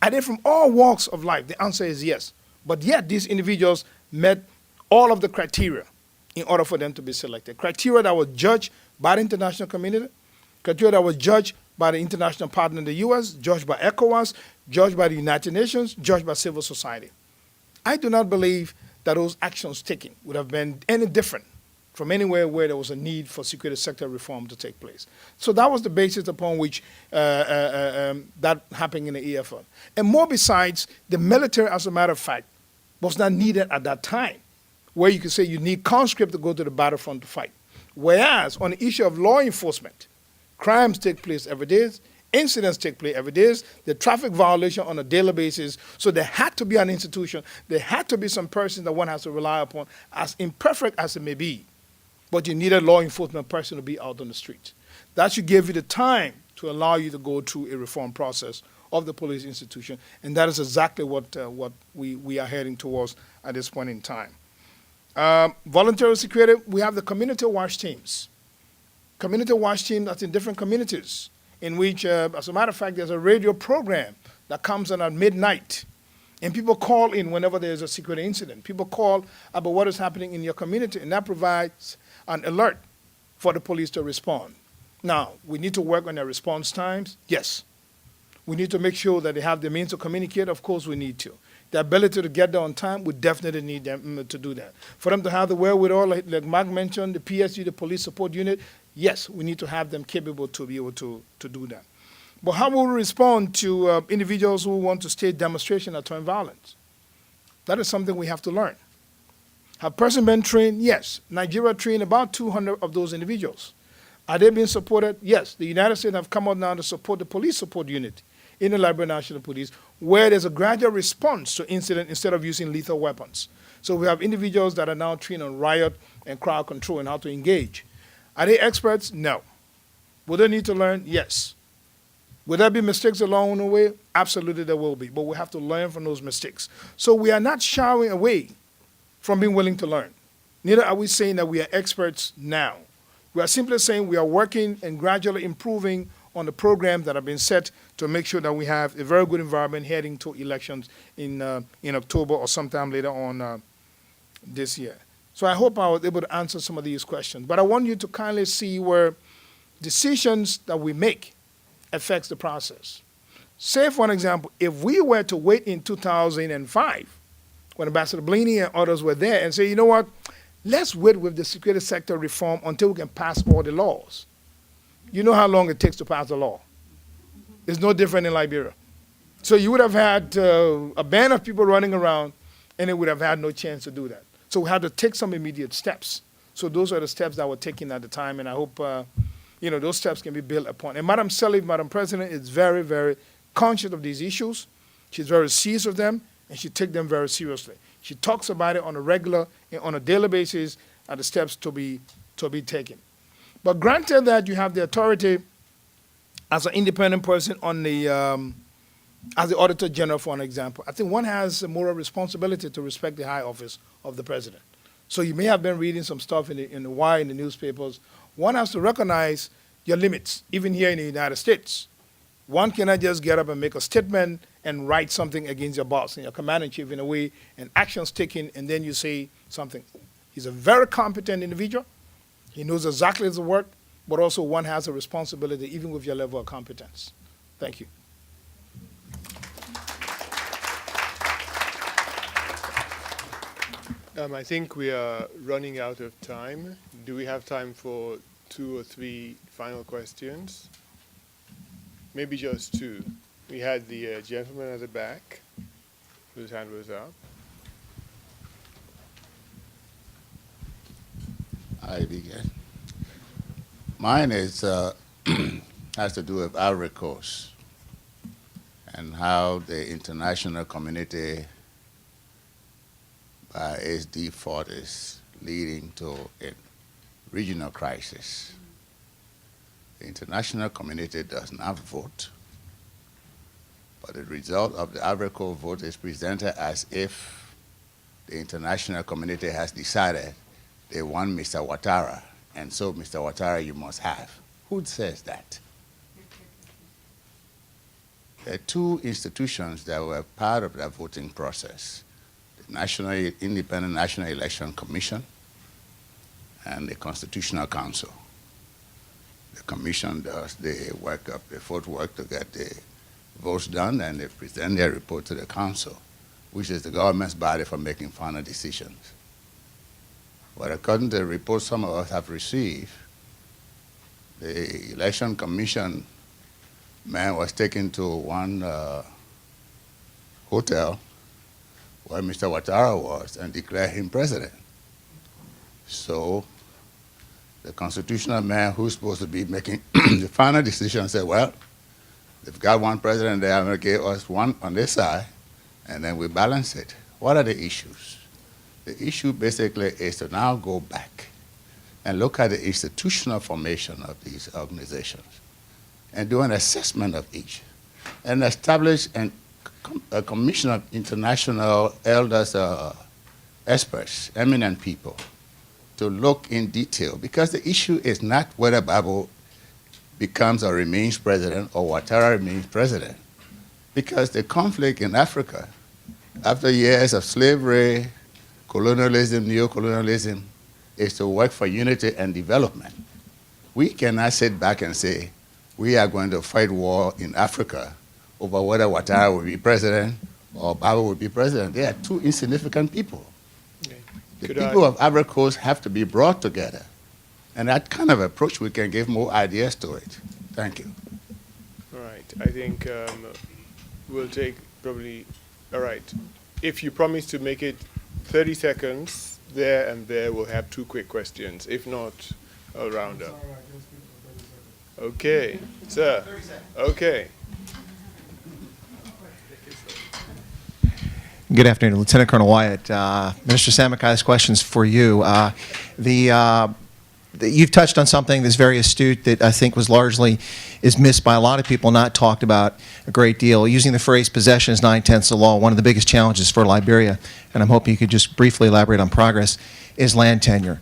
Are they from all walks of life? The answer is yes. But yet these individuals met all of the criteria in order for them to be selected. Criteria that was judged by the international community, criteria that was judged by the international partner in the U.S., judged by ECOWAS, judged by the United Nations, judged by civil society. I do not believe that those actions taken would have been any different from anywhere where there was a need for security sector reform to take place. So that was the basis upon which that happened in the EFL. And more besides, the military, as a matter of fact, was not needed at that time, where you could say you need conscript to go to the battlefront to fight. Whereas on the issue of law enforcement, crimes take place every day, incidents take place every day, the traffic violation on a daily basis. So there had to be an institution, there had to be some person that one has to rely upon, as imperfect as it may be. But you need a law enforcement person to be out on the street. That should give you the time to allow you to go through a reform process of the police institution. And that is exactly what we are heading towards at this point in time. Voluntary security, we have the community watch teams. Community watch team that's in different communities, in which, as a matter of fact, there's a radio program that comes on at midnight. And people call in whenever there's a security incident. People call about what is happening in your community, and that provides an alert for the police to respond. Now, we need to work on their response times. Yes. We need to make sure that they have the means to communicate. Of course, we need to. The ability to get there on time, we definitely need them to do that. For them to have the wherewithal, like Mark mentioned, the PSG, the police support unit, yes, we need to have them capable to be able to do that. But how will we respond to individuals who want to stage demonstration or turn violence? That is something we have to learn. Have person been trained? Yes. Nigeria trained about 200 of those individuals. Are they being supported? Yes. The United States have come out now to support the police support unit in the Liberian National Police, where there's a gradual response to incident instead of using lethal weapons. So we have individuals that are now trained on riot and crowd control and how to engage. Are they experts? No. Will they need to learn? Yes. Will there be mistakes along the way? Absolutely there will be, but we have to learn from those mistakes. So we are not shying away from being willing to learn. Neither are we saying that we are experts now. We are simply saying we are working and gradually improving on the programs that have been set to make sure that we have a very good environment heading to elections in October or sometime later on this year. So I hope I was able to answer some of these questions. But I want you to kindly see where decisions that we make affects the process. Say, for an example, if we were to wait in 2005, when Ambassador Blaney and others were there, and say, you know what, let's wait with the security sector reform until we can pass all the laws. You know how long it takes to pass a law. It's no different in Liberia. So you would have had a band of people running around, and they would have had no chance to do that. So we had to take some immediate steps. So those are the steps that were taken at the time, and I hope those steps can be built upon. And Madam Selig, Madam President, is very, very conscious of these issues. She's very serious of them, and she takes them very seriously. She talks about it on a regular and on a daily basis at the steps to be taken. But granted that you have the authority as an independent person on the as the Auditor General, for an example, I think one has a moral responsibility to respect the high office of the President. So you may have been reading some stuff in the wire, in the newspapers. One has to recognize your limits, even here in the United States. One cannot just get up and make a statement and write something against your boss and your commander-in-chief in a way, and actions taken, and then you say something. He's a very competent individual. He knows exactly his work, but also one has a responsibility, even with your level of competence. Thank you. I think we are running out of time. Do we have time for 2 or 3 final questions? Maybe just 2. We had the gentleman at the back whose hand was up. I begin. Mine is has to do with Ivory Coast and how the international community by its default is leading to a regional crisis. The international community does not vote, but the result of the Ivory Coast vote is presented as if the international community has decided they want Mr. Ouattara, and so Mr. Ouattara you must have. Who says that? There are 2 institutions that were part of that voting process: the Independent National Election Commission and the Constitutional Council. The commission does the footwork to get the votes done, and they present their report to the council, which is the government's body for making final decisions. But according to the report some of us have received, the election commission man was taken to one hotel where Mr. Ouattara was and declared him president. So the constitutional man who's supposed to be making the final decision said, well, they've got one president there, I'm going to give us one on this side, and then we balance it. What are the issues? The issue basically is to now go back and look at the institutional formation of these organizations and do an assessment of each and establish a commission of international elders, experts, eminent people, to look in detail, because the issue is not whether Gbagbo becomes or remains president or Ouattara remains president, because the conflict in Africa, after years of slavery, colonialism, neo-colonialism, is to work for unity and development. We cannot sit back and say, we are going to fight war in Africa over whether Ouattara will be president or Gbagbo will be president. They are 2 insignificant people. Okay. The people of Ivory Coast have to be brought together. And that kind of approach, we can give more ideas to it. Thank you. All right. I think we'll take probably, all right. If you promise to make it 30 seconds, there and there, we'll have 2 quick questions. If not, I'll round up. Okay, sir. Okay. Good afternoon, Lieutenant Colonel Wyatt. Minister Samakai, this question's for you. The you've touched on something that's very astute that I think is missed by a lot of people, not talked about a great deal. Using the phrase possession is 9/10 of the law, one of the biggest challenges for Liberia, and I'm hoping you could just briefly elaborate on progress, is land tenure.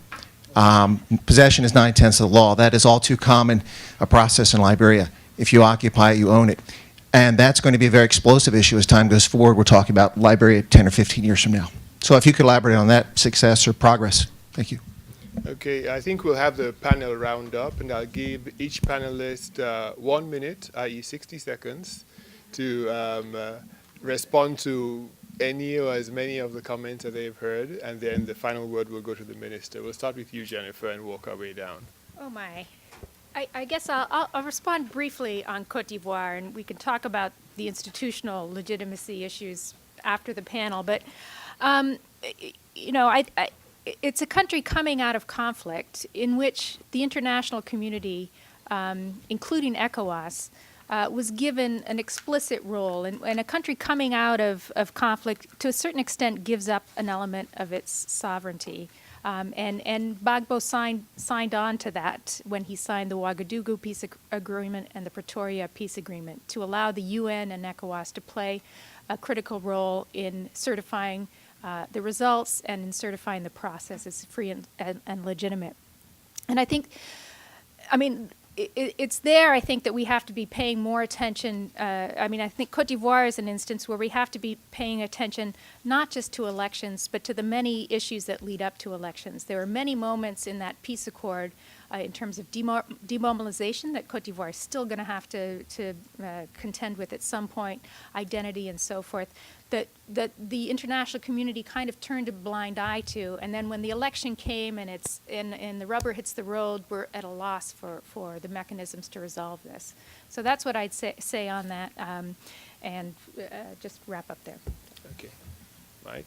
Possession is 9/10 of the law. That is all too common a process in Liberia. If you occupy it, you own it. And that's going to be a very explosive issue as time goes forward. We're talking about Liberia 10 or 15 years from now. So if you could elaborate on that success or progress. Thank you. Okay, I think we'll have the panel round up, and I'll give each panelist 1 minute, i.e. 60 seconds, to respond to any or as many of the comments that they've heard, and then the final word will go to the minister. We'll start with you, Jennifer, and work our way down. Oh my. I guess I'll respond briefly on Cote d'Ivoire, and we can talk about the institutional legitimacy issues after the panel. But, you know, it's a country coming out of conflict in which the international community, including ECOWAS, was given an explicit role. And a country coming out of conflict, to a certain extent, gives up an element of its sovereignty. And Gbagbo signed on to that when he signed the Ouagadougou Peace Agreement and the Pretoria Peace Agreement to allow the UN and ECOWAS to play a critical role in certifying the results and in certifying the process as free and legitimate. And I think, I mean, it's there, I think, that we have to be paying more attention. I mean, I think Cote d'Ivoire is an instance where we have to be paying attention not just to elections, but to the many issues that lead up to elections. There are many moments in that peace accord in terms of demobilization that Cote d'Ivoire is still going to have to contend with at some point, identity and so forth, that the international community kind of turned a blind eye to. And then when the election came and the rubber hits the road, we're at a loss for the mechanisms to resolve this. So that's what I'd say on that, and just wrap up there. Okay. Mike?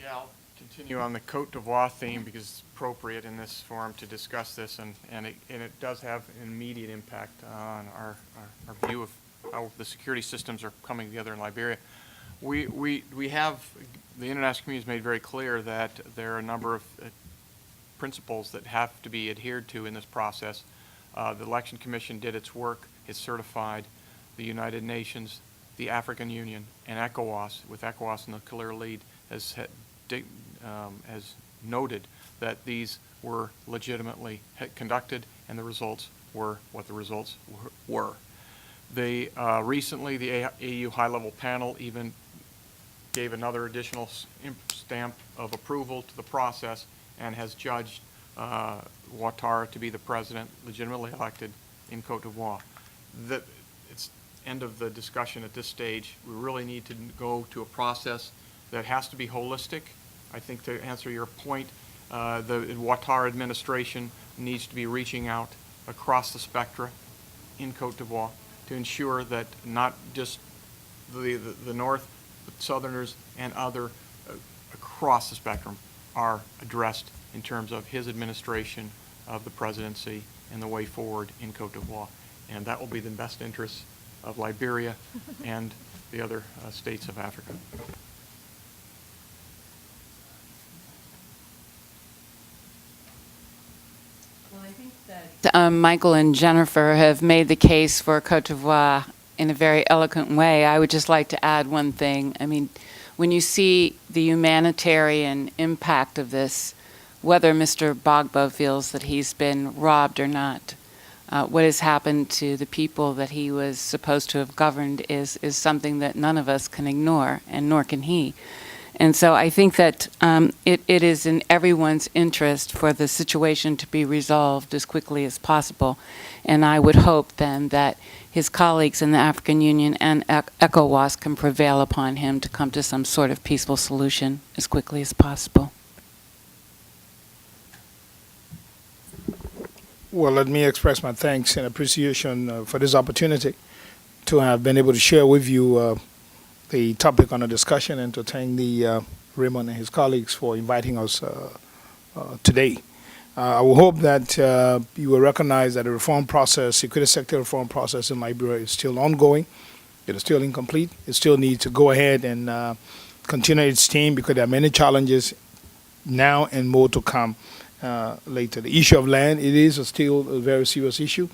Yeah, I'll continue on the Cote d'Ivoire theme because it's appropriate in this forum to discuss this, and it does have an immediate impact on our view of how the security systems are coming together in Liberia. We have, the international community has made very clear that there are a number of principles that have to be adhered to in this process. The Election Commission did its work, it's certified. The United Nations, the African Union, and ECOWAS, with ECOWAS in the clear lead, has noted that these were legitimately conducted and the results were what the results were. Recently, the AU high-level panel even gave another additional stamp of approval to the process and has judged Ouattara to be the president legitimately elected in Cote d'Ivoire. It's end of the discussion at this stage. We really need to go to a process that has to be holistic. I think to answer your point, the Ouattara administration needs to be reaching out across the spectra in Cote d'Ivoire to ensure that not just the North, but Southerners and other across the spectrum are addressed in terms of his administration of the presidency and the way forward in Cote d'Ivoire. And that will be the best interests of Liberia and the other states of Africa. Well, I think that Michael and Jennifer have made the case for Cote d'Ivoire in a very eloquent way. I would just like to add one thing. I mean, when you see the humanitarian impact of this, whether Mr. Gbagbo feels that he's been robbed or not, what has happened to the people that he was supposed to have governed is something that none of us can ignore, and nor can he. And so I think that it is in everyone's interest for the situation to be resolved as quickly as possible. And I would hope then that his colleagues in the African Union and ECOWAS can prevail upon him to come to some sort of peaceful solution as quickly as possible. Well, let me express my thanks and appreciation for this opportunity to have been able to share with you the topic on the discussion, and to thank Raymond and his colleagues for inviting us today. I will hope that you will recognize that the reform process, security sector reform process in Liberia is still ongoing. It is still incomplete. It still needs to go ahead and continue its team, because there are many challenges now and more to come. later. The issue of land, it is still a very serious issue.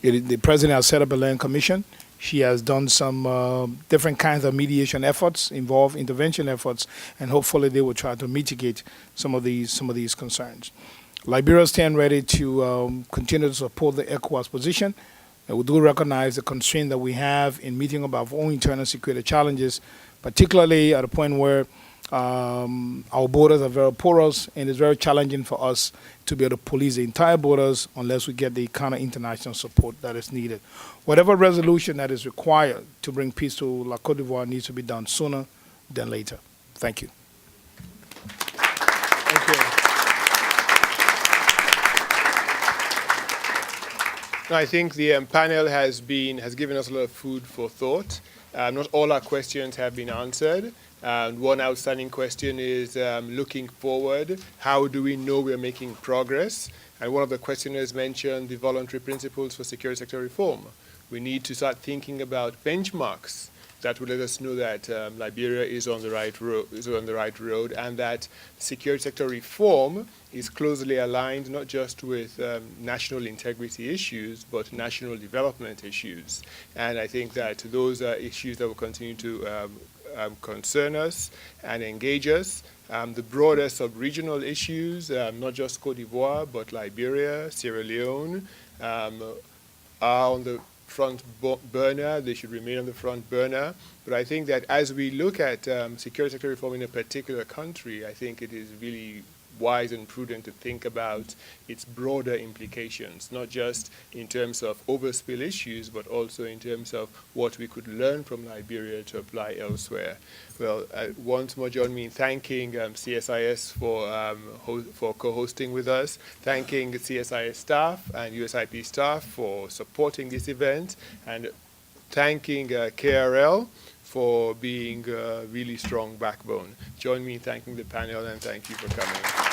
The president has set up a land commission. She has done some different kinds of mediation efforts, involved intervention efforts, and hopefully they will try to mitigate some of these concerns. Liberia stands ready to continue to support the ECOWAS position. And we do recognize the constraint that we have in meeting of our own internal security challenges, particularly at a point where our borders are very porous, and it's very challenging for us to be able to police the entire borders unless we get the kind of international support that is needed. Whatever resolution that is required to bring peace to La Côte d'Ivoire needs to be done sooner than later. Thank you. Thank you. I think the panel has given us a lot of food for thought. Not all our questions have been answered. One outstanding question is looking forward, how do we know we're making progress? And one of the questioners mentioned the voluntary principles for security sector reform. We need to start thinking about benchmarks that will let us know that Liberia is on the right road, and that security sector reform is closely aligned not just with national integrity issues, but national development issues. And I think that those are issues that will continue to concern us and engage us. The broader sub-regional issues, not just Côte d'Ivoire, but Liberia, Sierra Leone, are on the front burner. They should remain on the front burner. But I think that as we look at security sector reform in a particular country, I think it is really wise and prudent to think about its broader implications, not just in terms of overspill issues, but also in terms of what we could learn from Liberia to apply elsewhere. Well, once more, join me in thanking CSIS for co-hosting with us, thanking CSIS staff and USIP staff for supporting this event, and thanking KRL for being a really strong backbone. Join me in thanking the panel, and thank you for coming.